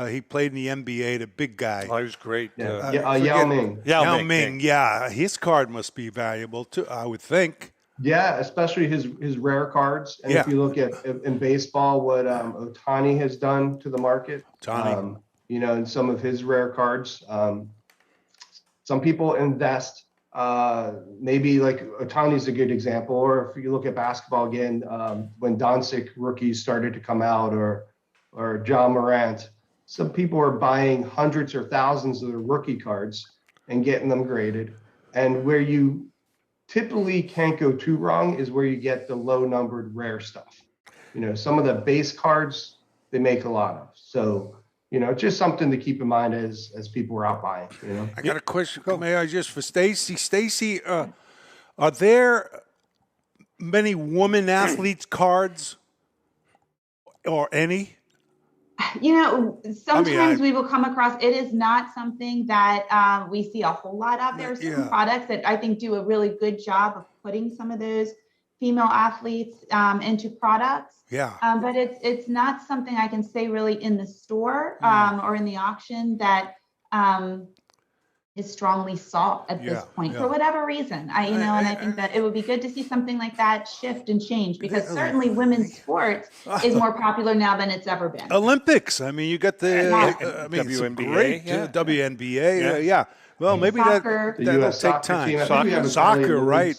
Speaker 3: He played in the NBA, the big guy.
Speaker 2: Oh, he was great.
Speaker 5: Yao Ming.
Speaker 2: Yao Ming,
Speaker 3: yeah. His card must be valuable, too, I would think.
Speaker 5: Yeah, especially his rare cards. And if you look at in baseball, what Ohtani has done to the market, and some of his rare cards. Some people invest, maybe like Ohtani's a good example, or if you look at basketball again, when Doncic rookies started to come out, or John Morant, some people are buying hundreds or thousands of the rookie cards and getting them graded. And where you typically can't go too wrong is where you get the low numbered rare stuff. Some of the base cards, they make a lot of. So, just something to keep in mind as people are out buying,
Speaker 3: I got a question, may I, just for Stacey. Stacey, are there many woman athletes cards or any?
Speaker 6: Sometimes we will come across, it is not something that we see a whole lot of. There are some products that I think do a really good job of putting some of those female athletes into products.
Speaker 3: Yeah.
Speaker 6: But it's not something I can say really in the store or in the auction that is strongly sought at this point for whatever reason. I think that it would be good to see something like that shift and change, because certainly women's sports is more popular now than it's ever been.
Speaker 3: Olympics. I mean, you got the WNBA, WNBA. Well, maybe
Speaker 6: soccer.
Speaker 3: that'll take time. Soccer, right?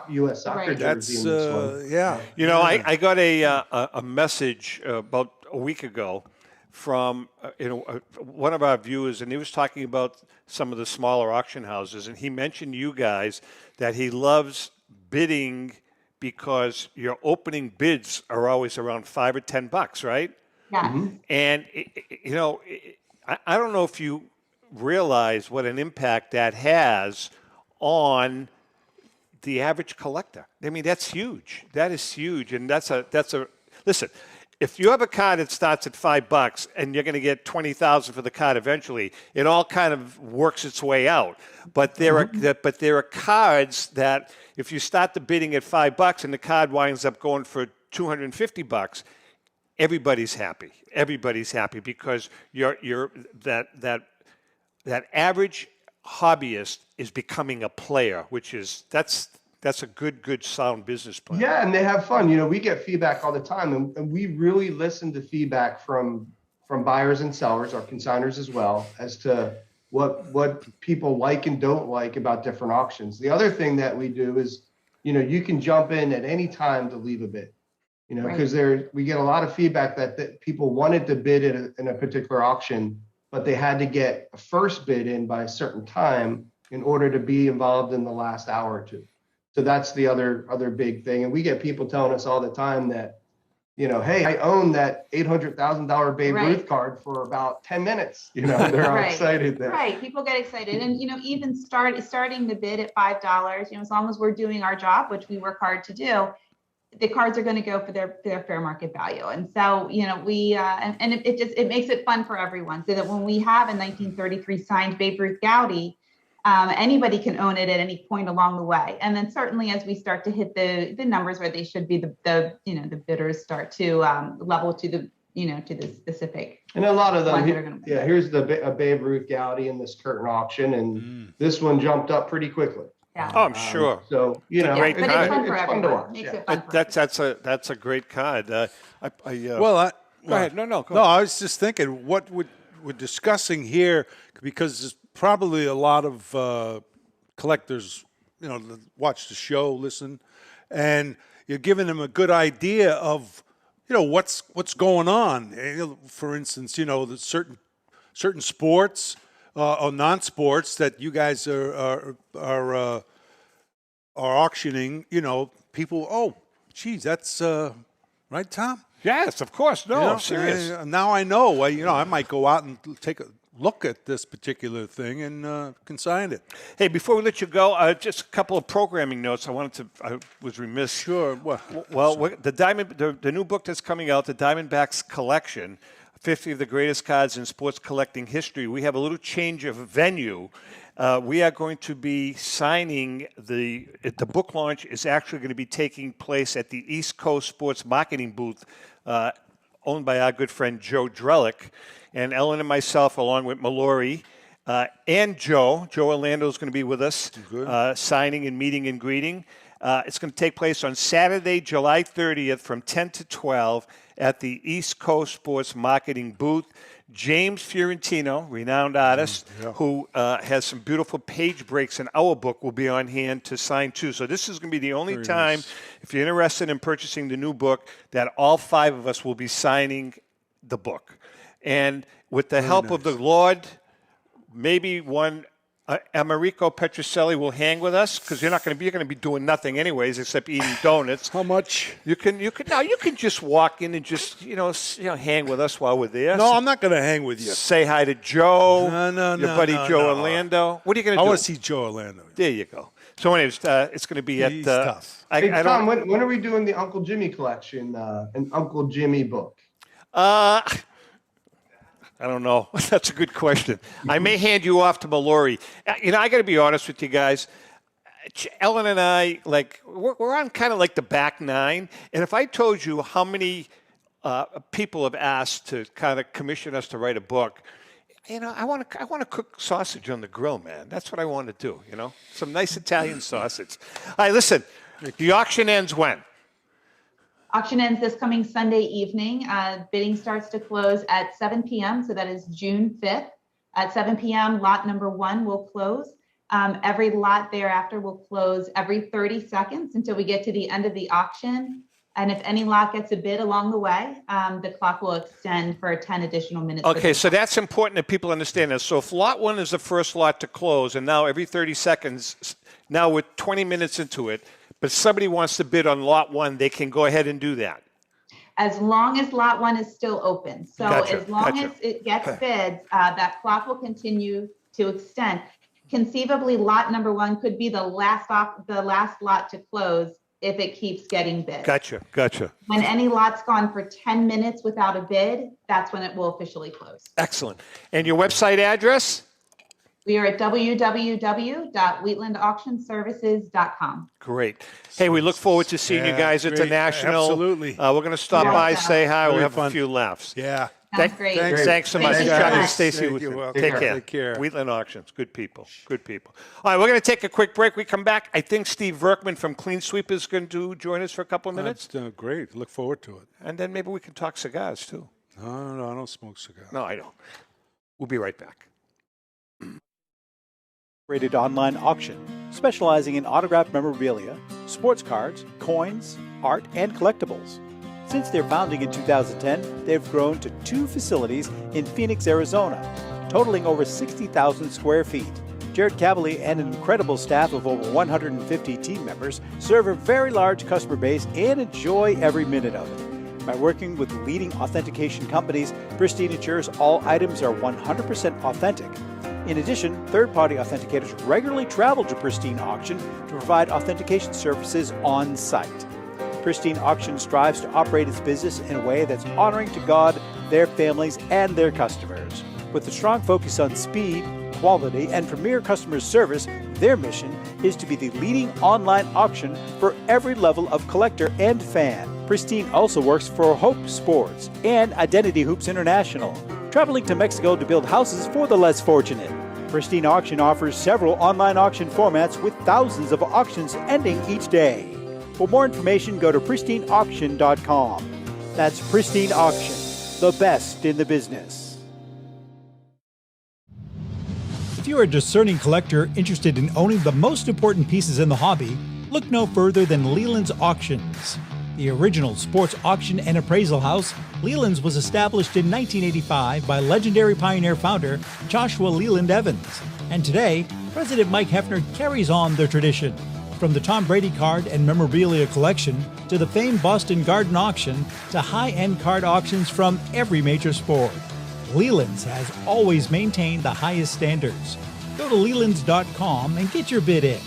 Speaker 5: U.S. soccer.
Speaker 3: That's
Speaker 2: I got a message about a week ago from one of our viewers, and he was talking about some of the smaller auction houses, and he mentioned you guys, that he loves bidding because your opening bids are always around $5 or $10, right?
Speaker 6: Yeah.
Speaker 5: Mm-hmm.
Speaker 2: And I don't know if you realize what an impact that has on the average collector. I mean, that's huge. That is huge, and that's a listen. If you have a card that starts at $5 and you're going to get $20,000 for the card eventually, it all kind of works its way out. But there are cards that if you start the bidding at $5 and the card winds up going for $250, everybody's happy. Everybody's happy because that average hobbyist is becoming a player, that's a good sound business plan.
Speaker 5: Yeah, and they have fun. We get feedback all the time, and we really listen to feedback from buyers and sellers, our consigners as well, as to what people like and don't like about different auctions. The other thing that we do is, you can jump in at any time to leave a bid, because we get a lot of feedback that people wanted to bid in a particular auction, but they had to get a first bid in by a certain time in order to be involved in the last hour or two. So that's the other big thing. And we get people telling us all the time that, hey, I own that $800,000 Babe Ruth card for about 10 minutes. They're all excited.
Speaker 6: Right. People get excited. And, even starting the bid at $5, as long as we're doing our job, which we work hard to do, the cards are going to go for their fair market value. And so, we, and it makes it fun for everyone, so that when we have a 1933 signed Babe Ruth Gowdy, anybody can own it at any point along the way. And then certainly as we start to hit the numbers where they should be, the bidders start to level to the specific.
Speaker 5: And a lot of them, here's a Babe Ruth Gowdy in this current auction, and this one jumped up pretty quickly.
Speaker 6: Yeah.
Speaker 2: Oh, I'm sure.
Speaker 5: So,
Speaker 2: great
Speaker 6: but
Speaker 2: card.
Speaker 6: it's fun for everyone. Makes it fun for
Speaker 2: That's a great card.
Speaker 3: Go ahead.
Speaker 2: No, go
Speaker 3: ahead. I was just thinking what we're discussing here, because there's probably a lot of collectors, that watch the show, listen, and you're giving them a good idea of, what's going on. For instance, the certain sports or non-sports that you guys are auctioning. People. Oh, geez, that's right, Tom.
Speaker 2: Yes, of course. No, serious.
Speaker 3: Now I know. I might go out and take a look at this particular thing and consign it.
Speaker 2: Hey, before we let you go, just a couple of programming notes. I was remiss.
Speaker 3: Sure.
Speaker 2: Well, the new book that's coming out, the Diamondbacks Collection, 50 of the greatest cards in sports collecting history. We have a little change of venue. We are going to be signing the book launch is actually going to be taking place at the East Coast Sports Marketing booth, owned by our good friend Joe Drellick. And Ellen and myself, along with Mallory and Joe Orlando is going to be with us, signing and meeting and greeting. It's going to take place on Saturday, July 30th from 10 to 12 at the East Coast Sports Marketing booth. James Fiorentino, renowned artist, who has some beautiful page breaks in our book, will be on hand to sign too. So this is going to be the only time, if you're interested in purchasing the new book, that all 5 of us will be signing the book. And with the help of the Lord, maybe one Americo Petrocelli will hang with us, because you're going to be doing nothing anyways except eating donuts.
Speaker 3: How much?
Speaker 2: You can just walk in and just hang with us while we're there.
Speaker 3: No, I'm not going to hang with you.
Speaker 2: Say hi to Joe.
Speaker 3: Your
Speaker 2: buddy Joe Orlando. What are you going to do?
Speaker 3: I want to see Joe Orlando.
Speaker 2: There you go. So anyways, it's going to be
Speaker 3: He's tough.
Speaker 5: Hey, Tom, when are we doing the Uncle Jimmy collection, an Uncle Jimmy book?
Speaker 2: I don't know. That's a good question. I may hand you off to Mallory. I got to be honest with you guys. Ellen and I, we're on kind of like the back nine. And if I told you how many people have asked to kind of commission us to write a book, I want to cook sausage on the grill, man. That's what I want to do. Some nice Italian sausage. All right, listen. The auction ends when?
Speaker 6: Auction ends this coming Sunday evening. Bidding starts to close at 7 p.m., so that is June 5th. At 7 p.m., lot number 1 will close. Every lot thereafter will close every 30 seconds until we get to the end of the auction. And if any lot gets a bid along the way, the clock will extend for 10 additional minutes.
Speaker 2: Okay, so that's important that people understand this. So if lot 1 is the first lot to close, and now every 30 seconds, now we're 20 minutes into it, but somebody wants to bid on lot 1, they can go ahead and do that.
Speaker 6: As long as lot 1 is still open. So as long as it gets bids, that clock will continue to extend. Conceivably, lot number 1 could be the last lot to close if it keeps getting bid.
Speaker 2: Gotcha.
Speaker 6: When any lot's gone for 10 minutes without a bid, that's when it will officially close.
Speaker 2: Excellent. And your website address?
Speaker 6: We are at www.wheatlandauctionservices.com.
Speaker 2: Great. Hey, we look forward to seeing you guys at the National.
Speaker 3: Absolutely.
Speaker 2: We're going to stop by, say hi. We'll have a few laughs.
Speaker 3: Yeah.
Speaker 6: That's great.
Speaker 2: Thanks so much.
Speaker 6: Thank you
Speaker 2: Chuck
Speaker 6: so
Speaker 2: and
Speaker 6: much.
Speaker 2: Stacey Whisman. Take care. Wheatland Auctions. Good people. All right, we're going to take a quick break. We come back. I think Steve Verkman from Clean Sweep is going to join us for a couple of minutes.
Speaker 3: That's great. Look forward to it.
Speaker 2: And then maybe we can talk cigars, too.
Speaker 3: No, I don't smoke cigars.
Speaker 2: No, I don't. We'll be right back.
Speaker 12: Rated online auction, specializing in autographed memorabilia, sports cards, coins, art, and collectibles. Since their founding in 2010, they've grown to 2 facilities in Phoenix, Arizona, totaling over 60,000 square feet. Jared Cavalier and an incredible staff of over 150 team members serve a very large customer base and enjoy every minute of it. By working with leading authentication companies, Pristine ensures all items are 100% authentic. In addition, third-party authenticators regularly travel to Pristine Auction to provide authentication services on site. Pristine Auction strives to operate its business in a way that's honoring to God, their families, and their customers. With a strong focus on speed, quality, and premier customer service, their mission is to be the leading online auction for every level of collector and fan. Pristine also works for Hope Sports and Identity Hoops International, traveling to Mexico to build houses for the less fortunate. Pristine Auction offers several online auction formats with thousands of auctions ending each day. For more information, go to pristineauction.com. That's Pristine Auction, the best in the business.
Speaker 13: If you're a discerning collector interested in owning the most important pieces in the hobby,
Speaker 12: Look no further than Leland's Auctions. The original sports auction and appraisal house, Leland's was established in 1985 by legendary Pioneer founder Joshua Leland Evans. And today, President Mike Hefner carries on the tradition. From the Tom Brady card and memorabilia collection to the famed Boston Garden Auction to high-end card auctions from every major sport, Leland's has always maintained the highest standards. Go to Lelands.com and get your bid in.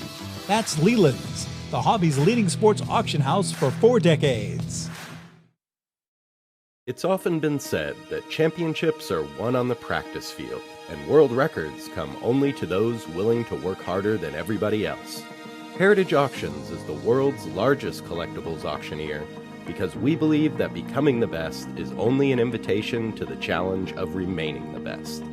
Speaker 12: That's Leland's, the hobby's leading sports auction house for 4 decades.
Speaker 13: It's often been said that championships are won on the practice field, and world records come only to those willing to work harder than everybody else. Heritage Auctions is the world's largest collectibles auctioneer because we believe that becoming the best is only an invitation to the challenge of remaining the best.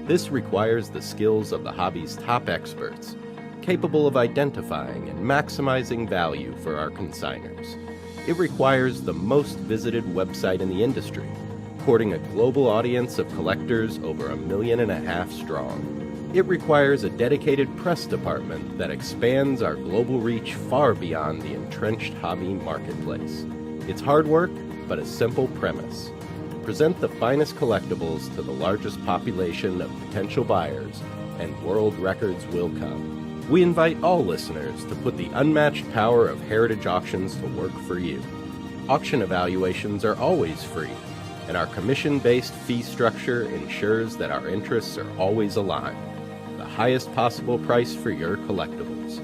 Speaker 13: This requires the skills of the hobby's top experts, capable of identifying and maximizing value for our consigners. It requires the most visited website in the industry, courting a global audience of collectors over 1.5 million strong. It requires a dedicated press department that expands our global reach far beyond the entrenched hobby marketplace. It's hard work, but a simple premise. Present the finest collectibles to the largest population of potential buyers, and world records will come. We invite all listeners to put the unmatched power of Heritage Auctions to work for you. Auction evaluations are always free, and our commission-based fee structure ensures that our interests are always aligned. The highest possible price for your collectibles.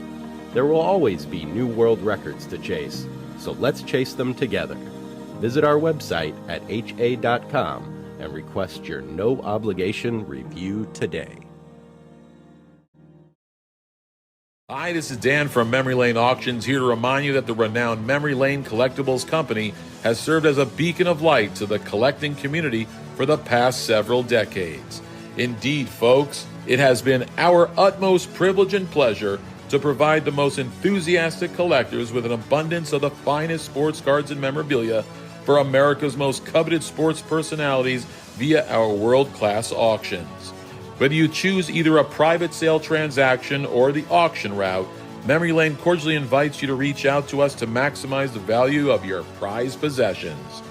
Speaker 13: There will always be new world records to chase, so let's chase them together. Visit our website at ha.com and request your no-obligation review today.
Speaker 9: Hi, this is Dan from Memory Lane Auctions, here to remind you that the renowned Memory Lane Collectibles Company has served as a beacon of light to the collecting community for the past several decades. Indeed, folks, it has been our utmost privilege and pleasure to provide the most enthusiastic collectors with an abundance of the finest sports cards and memorabilia for America's most coveted sports personalities via our world-class auctions. Whether you choose either a private sale transaction or the auction route, Memory Lane cordially invites you to reach out to us to maximize the value of your prized possessions.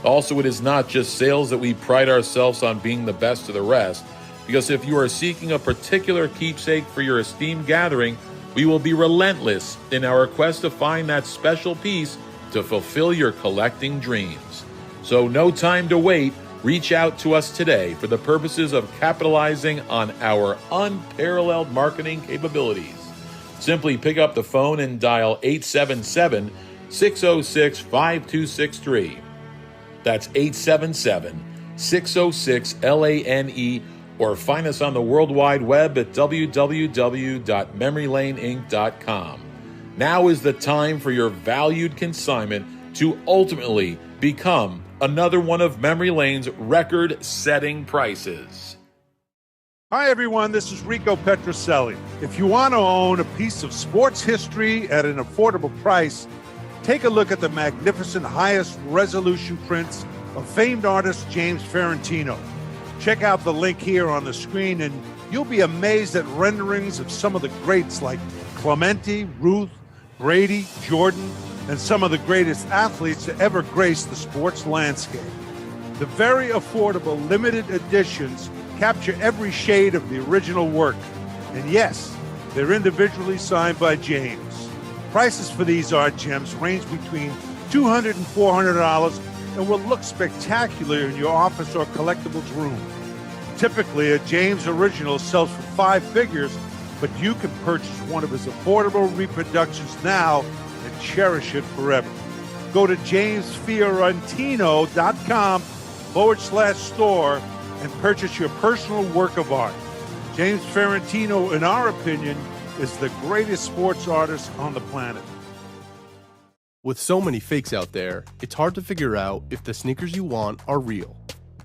Speaker 9: Also, it is not just sales that we pride ourselves on being the best of the rest, because if you are seeking a particular keepsake for your esteemed gathering, we will be relentless in our quest to find that special piece to fulfill your collecting dreams. So no time to wait. Reach out to us today for the purposes of capitalizing on our unparalleled marketing capabilities. Simply pick up the phone and dial 877-606-5263. That's 877-606-LANE, or find us on the World Wide Web at www.memorylaneinc.com. Now is the time for your valued consignment to ultimately become another one of Memory Lane's record-setting prices.
Speaker 3: Hi, everyone. This is Rico Petrocelli. If you want to own a piece of sports history at an affordable price, take a look at the magnificent highest resolution prints of famed artist James Ferrantino. Check out the link here on the screen, and you'll be amazed at renderings of some of the greats like Clemente, Ruth, Brady, Jordan, and some of the greatest athletes to ever grace the sports landscape. The very affordable limited editions capture every shade of the original work. And yes, they're individually signed by James. Prices for these art gems range between $200 and $400 and will look spectacular in your office or collectibles room. Typically, a James original sells for 5 figures, but you can purchase one of his affordable reproductions now and cherish it forever. Go to jamesferrantino.com/store and purchase your personal work of art. James Ferrantino, in our opinion, is the greatest sports artist on the planet.
Speaker 14: With so many fakes out there, it's hard to figure out if the sneakers you want are real.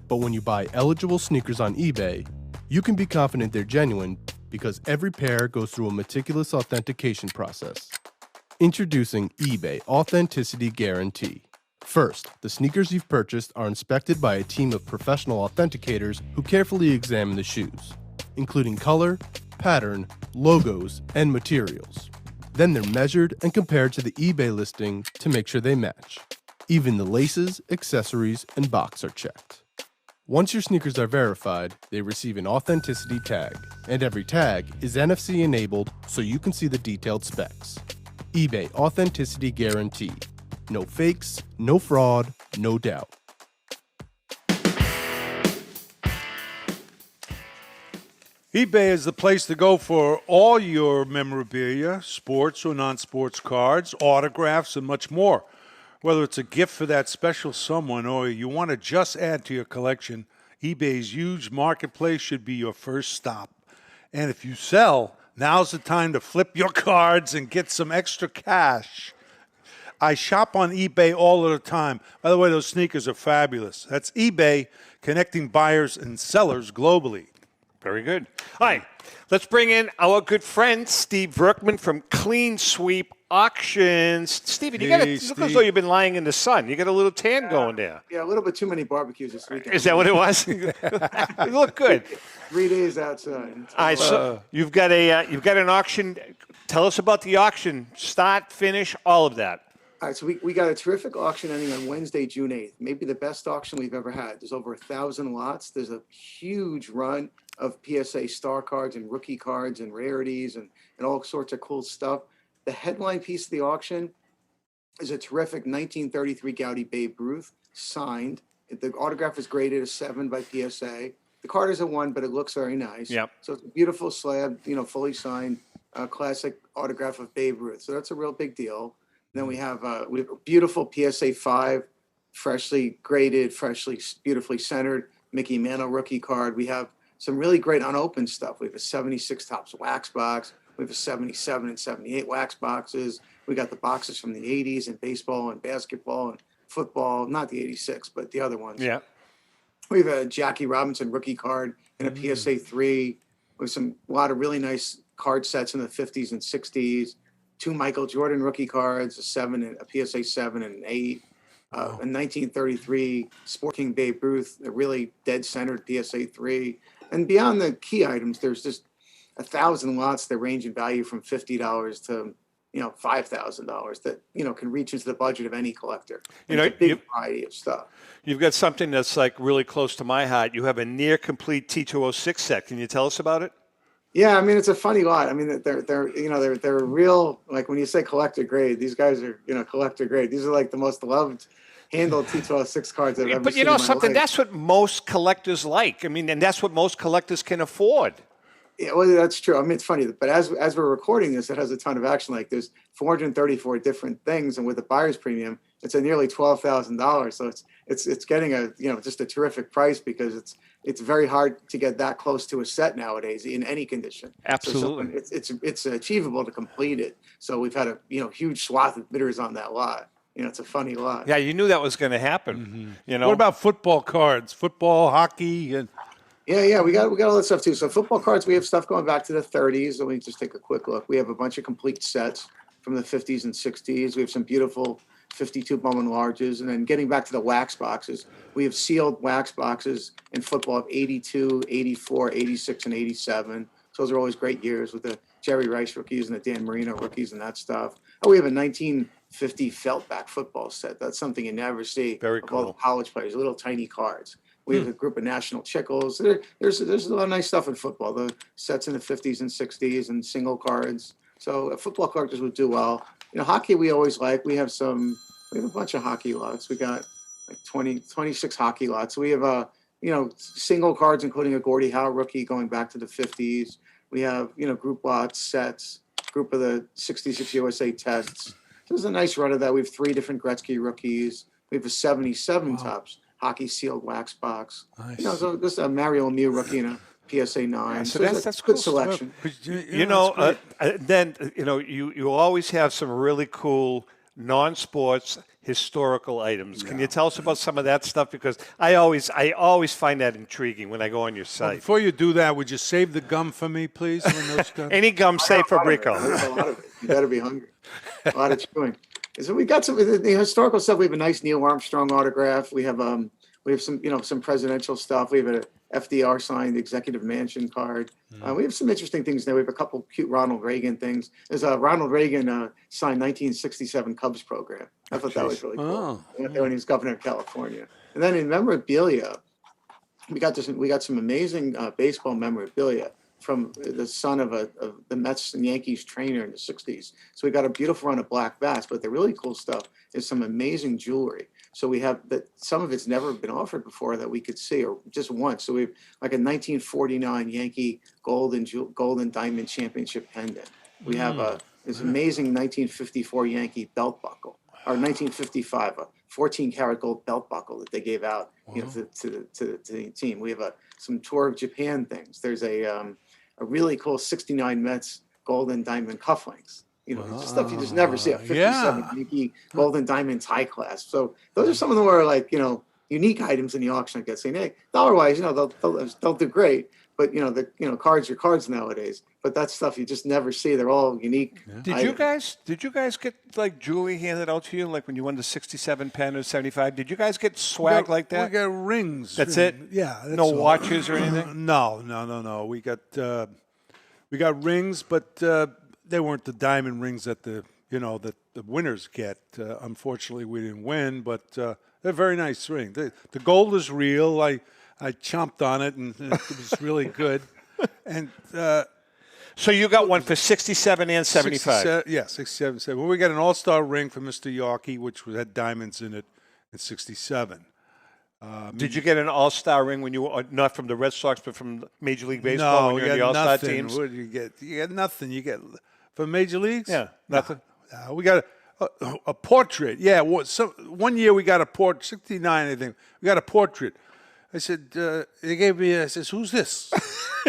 Speaker 14: But when you buy eligible sneakers on eBay, you can be confident they're genuine because every pair goes through a meticulous authentication process. Introducing eBay Authenticity Guarantee. First, the sneakers you've purchased are inspected by a team of professional authenticators who carefully examine the shoes, including color, pattern, logos, and materials. Then they're measured and compared to the eBay listing to make sure they match. Even the laces, accessories, and box are checked. Once your sneakers are verified, they receive an authenticity tag, and every tag is NFC enabled so you can see the detailed specs. eBay Authenticity Guarantee. No fakes, no fraud, no doubt.
Speaker 3: eBay is the place to go for all your memorabilia, sports or non-sports cards, autographs, and much more. Whether it's a gift for that special someone or you want to just add to your collection, eBay's huge marketplace should be your first stop. And if you sell, now's the time to flip your cards and get some extra cash. I shop on eBay all of the time. By the way, those sneakers are fabulous. That's eBay, connecting buyers and sellers globally.
Speaker 2: Very good. All right, let's bring in our good friend, Steve Verkman from Clean Sweep Auctions. Stephen, you got to look as though you've been lying in the sun. You got a little tan going there.
Speaker 15: Yeah, a little bit too many barbecues this weekend.
Speaker 2: Is that what it was? You look good.
Speaker 15: 3 days outside.
Speaker 2: All right, so you've got an auction. Tell us about the auction. Start, finish, all of that.
Speaker 15: All right, so we got a terrific auction ending on Wednesday, June 8th. Maybe the best auction we've ever had. There's over 1,000 lots. There's a huge run of PSA star cards and rookie cards and rarities and all sorts of cool stuff. The headline piece of the auction is a terrific 1933 Gaudy Babe Ruth, signed. The autograph is graded a 7 by PSA. The card is a 1, but it looks very nice.
Speaker 2: Yep.
Speaker 15: So it's a beautiful slab, fully signed, classic autograph of Babe Ruth. So that's a real big deal. Then we have a beautiful PSA 5, freshly graded, beautifully centered Mickey Mantle rookie card. We have some really great unopened stuff. We have a 76 Topps wax box. We have a 77 and 78 wax boxes. We got the boxes from the 80s in baseball and basketball and football, not the 86, but the other ones.
Speaker 2: Yeah.
Speaker 15: We have a Jackie Robinson rookie card and a PSA 3 with a lot of really nice card sets in the 50s and 60s. 2 Michael Jordan rookie cards, a 7 and a PSA 7 and an 8. A 1933 Sport King Babe Ruth, a really dead-centered PSA 3. And beyond the key items, there's just 1,000 lots that range in value from $50 to $5,000 that can reach into the budget of any collector. And it's a big variety of stuff.
Speaker 2: You've got something that's like really close to my heart. You have a near complete T206 set. Can you tell us about it?
Speaker 15: Yeah, I mean, it's a funny lot. I mean, they're real, like when you say collector grade, these guys are collector grade. These are like the most loved handled T206 cards I've ever seen.
Speaker 2: But you know something, that's what most collectors like. I mean, and that's what most collectors can afford.
Speaker 15: Yeah, well, that's true. I mean, it's funny, but as we're recording this, it has a ton of action. Like there's 434 different things, and with the buyer's premium, it's a nearly $12,000. So it's getting a just a terrific price because it's very hard to get that close to a set nowadays in any condition.
Speaker 2: Absolutely,
Speaker 15: so it's achievable to complete it. So we've had a huge swath of bidders on that lot. It's a funny lot.
Speaker 2: Yeah, you knew that was going to happen.
Speaker 3: Mm-hmm. What about football cards? Football, hockey, and
Speaker 15: Yeah, we got all that stuff too. So football cards, we have stuff going back to the 30s. Let me just take a quick look. We have a bunch of complete sets from the 50s and 60s. We have some beautiful 52 Bowman larges, and then getting back to the wax boxes, we have sealed wax boxes in football of 82, 84, 86, and 87. So those are always great years with the Jerry Rice rookies and the Dan Marino rookies and that stuff. Oh, we have a 1950 felt back football set. That's something you never see.
Speaker 2: Very cool.
Speaker 15: All the college players, little tiny cards. We have a group of national chickles. There's a lot of nice stuff in football. The sets in the 50s and 60s and single cards. So football collectors would do well. Hockey we always like. We have a bunch of hockey lots. We got like 26 hockey lots. We have single cards, including a Gordie Howe rookie going back to the 50s. We have, group lots, sets, group of the 66 USA tests. So there's a nice run of that. We have 3 different Gretzky rookies. We have a 77 Topps hockey sealed wax box.
Speaker 3: Nice.
Speaker 15: So this is a Mario Lemieux rookie and a PSA 9.
Speaker 2: Yeah, so that's
Speaker 15: good
Speaker 2: cool
Speaker 15: selection.
Speaker 2: Then you always have some really cool non-sports historical items. Can you tell us about some of that stuff? Because I always find that intriguing when I go on your site.
Speaker 3: Well, before you do that, would you save the gum for me, please? When those
Speaker 2: Any gum safe for Rico.
Speaker 15: There's a lot of it. You better be hungry. A lot of chewing. So we got some the historical stuff. We have a nice Neil Armstrong autograph. We have some presidential stuff. We have FDR signed Executive Mansion card. We have some interesting things there. We have a couple cute Ronald Reagan things. There's a Ronald Reagan signed 1967 Cubs program. I thought that was really cool. When he was governor of California. And then in memorabilia, we got some amazing baseball memorabilia from the son of the Mets and Yankees trainer in the 60s. So we got a beautiful run of black bats, but the really cool stuff is some amazing jewelry. So we have that, some of it's never been offered before that we could see, or just once. So we have like a 1949 Yankee gold and diamond championship pendant. We have this amazing 1954 Yankee belt buckle, or 1955, a 14-karat gold belt buckle that they gave out, to the team. We have some Tour of Japan things. There's a really cool 69 Mets gold and diamond cufflinks. Just stuff you just never see. A 57 Yankee gold and diamond tie clasp. So those are some of the more unique items in the auction. I guess saying, hey, dollar-wise, they'll do great. But cards are cards nowadays. But that's stuff you just never see. They're all unique.
Speaker 2: Yeah. Did you guys get like jewelry handed out to you, like when you won the 67 pen or 75? Did you guys get swag like that?
Speaker 3: We got rings.
Speaker 2: That's it.
Speaker 3: Yeah. That's
Speaker 2: no
Speaker 3: all.
Speaker 2: watches or anything.
Speaker 3: No. We got rings, but they weren't the diamond rings that the winners get. Unfortunately, we didn't win, but they're a very nice ring. The gold is real. I chomped on it, and it was really good. And
Speaker 2: so you got one for 67 and 75.
Speaker 3: 67, 7. Well, we got an all-star ring for Mr. Yorkie, which had diamonds in it in 67.
Speaker 2: Did you get an all-star ring when you were not from the Red Sox, but from Major League Baseball?
Speaker 3: No,
Speaker 2: when you're in the all-star
Speaker 3: nothing.
Speaker 2: teams?
Speaker 3: What do you get? You get nothing. You get from Major Leagues?
Speaker 2: Yeah, nothing.
Speaker 3: No, we got a portrait. Yeah, one year we got a portrait, 69, I think. We got a portrait. I said, they gave me, I says, who's this?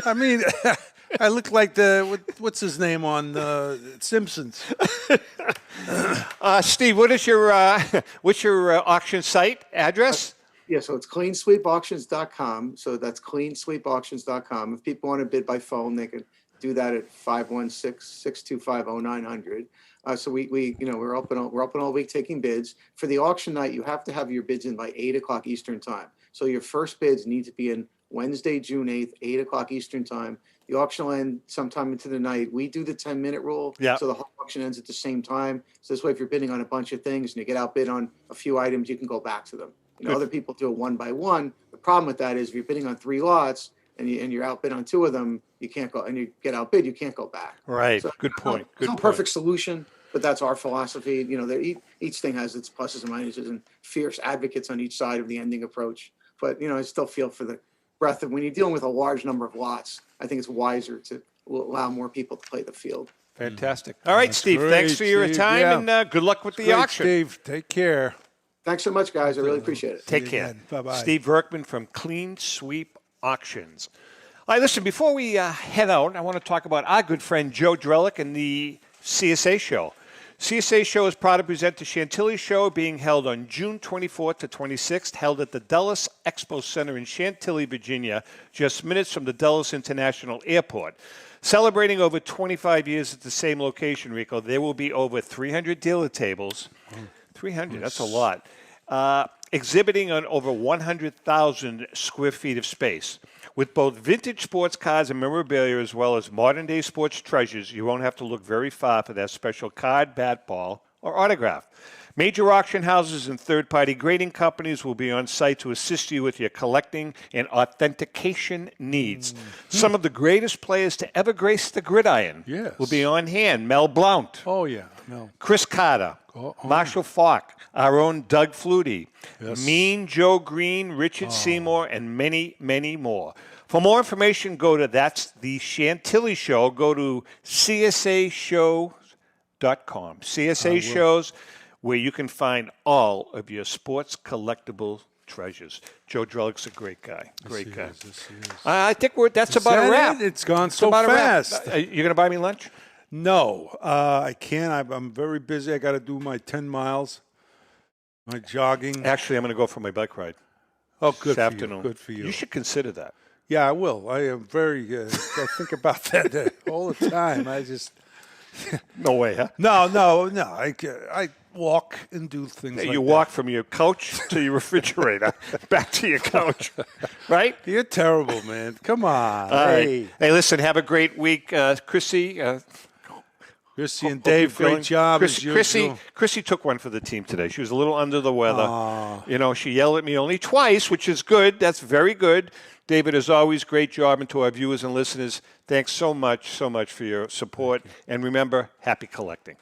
Speaker 3: I mean, I look like what's his name on Simpsons?
Speaker 2: Steve, what's your auction site address?
Speaker 15: Yeah, so it's cleansweepauctions.com. So that's cleansweepauctions.com. If people want to bid by phone, they can do that at 516-625-0900. So we're open all week taking bids. For the auction night, you have to have your bids in by 8 o'clock Eastern time. So your first bids need to be in Wednesday, June 8th, 8 o'clock Eastern time. The auction will end sometime into the night. We do the 10-minute rule, so the whole auction ends at the same time. So this way, if you're bidding on a bunch of things and you get outbid on a few items, you can go back to them. Other people do it one by one. The problem with that is if you're bidding on 3 lots and you're outbid on 2 of them, you can't go, and you get outbid, you can't go back.
Speaker 2: Right.
Speaker 15: So,
Speaker 2: Good point.
Speaker 15: It's no perfect solution, but that's our philosophy. Each thing has its pluses and minuses, and fierce advocates on each side of the ending approach. But I still feel for the breadth of when you're dealing with a large number of lots, I think it's wiser to allow more people to play the field.
Speaker 2: Fantastic. All right, Steve.
Speaker 3: Great,
Speaker 2: thanks for your
Speaker 3: Steve.
Speaker 2: time, and good luck with the auction.
Speaker 3: Steve, take care.
Speaker 15: Thanks so much, guys. I really appreciate it.
Speaker 2: Take care.
Speaker 3: Bye-bye.
Speaker 2: Steve Verkman from Clean Sweep Auctions. All right, listen, before we head out, I want to talk about our good friend Joe Drellick and the CSA Show. CSA Show is proud to present the Chantilly Show being held on June 24th to 26th, held at the Dulles Expo Center in Chantilly, Virginia, just minutes from the Dulles International Airport. Celebrating over 25 years at the same location, Rico, there will be over 300 dealer tables. 300, that's a lot. Exhibiting on over 100,000 square feet of space. With both vintage sports cars and memorabilia as well as modern-day sports treasures, you won't have to look very far for that special card, bat, ball, or autograph. Major auction houses and third-party grading companies will be on site to assist you with your collecting and authentication needs. Some of the greatest players to ever grace the gridiron will be on hand. Mel Blount.
Speaker 3: Oh, yeah. Mel.
Speaker 2: Chris Carter. Marshall Falk. Our own Doug Flutie. Mean Joe Green, Richard Seymour, and many, many more. For more information, go to That's the Chantilly Show. Go to csashows.com. CSA Shows, where you can find all of your sports collectible treasures. Joe Drellick's a great guy. Great guy. I think that's about a wrap.
Speaker 3: It's gone so fast.
Speaker 2: You going to buy me lunch?
Speaker 3: No, I can't. I'm very busy. I got to do my 10 miles, my jogging.
Speaker 2: Actually, I'm going to go for my bike ride.
Speaker 3: Oh, good
Speaker 2: this afternoon.
Speaker 3: Good for you.
Speaker 2: You should consider that.
Speaker 3: Yeah, I will. I am very. I think about that all the time. I just.
Speaker 2: No way, huh?
Speaker 3: No. walk and do things like
Speaker 2: you
Speaker 3: that.
Speaker 2: walk from your couch to your refrigerator, back to your couch, right?
Speaker 3: You're terrible, man. Come on.
Speaker 2: All
Speaker 3: Hey.
Speaker 2: right. Hey, listen, have a great week. Chrissy.
Speaker 3: Chrissy and Dave, great job as usual.
Speaker 2: Chrissy took one for the team today. She was a little under the weather. You know, she yelled at me only twice, which is good. That's very good. David, as always, great job. And to our viewers and listeners, thanks so much for your support. And remember, happy collecting.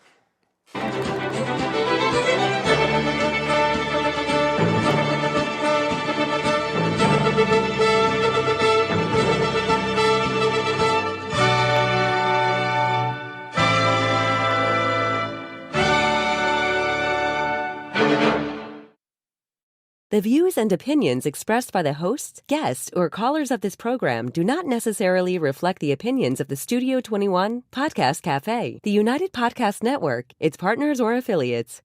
Speaker 16: The views and opinions expressed by the hosts, guests, or callers of this program do not necessarily reflect the opinions of the Studio 21 Podcast Cafe, the United Podcast Network, its partners, or affiliates.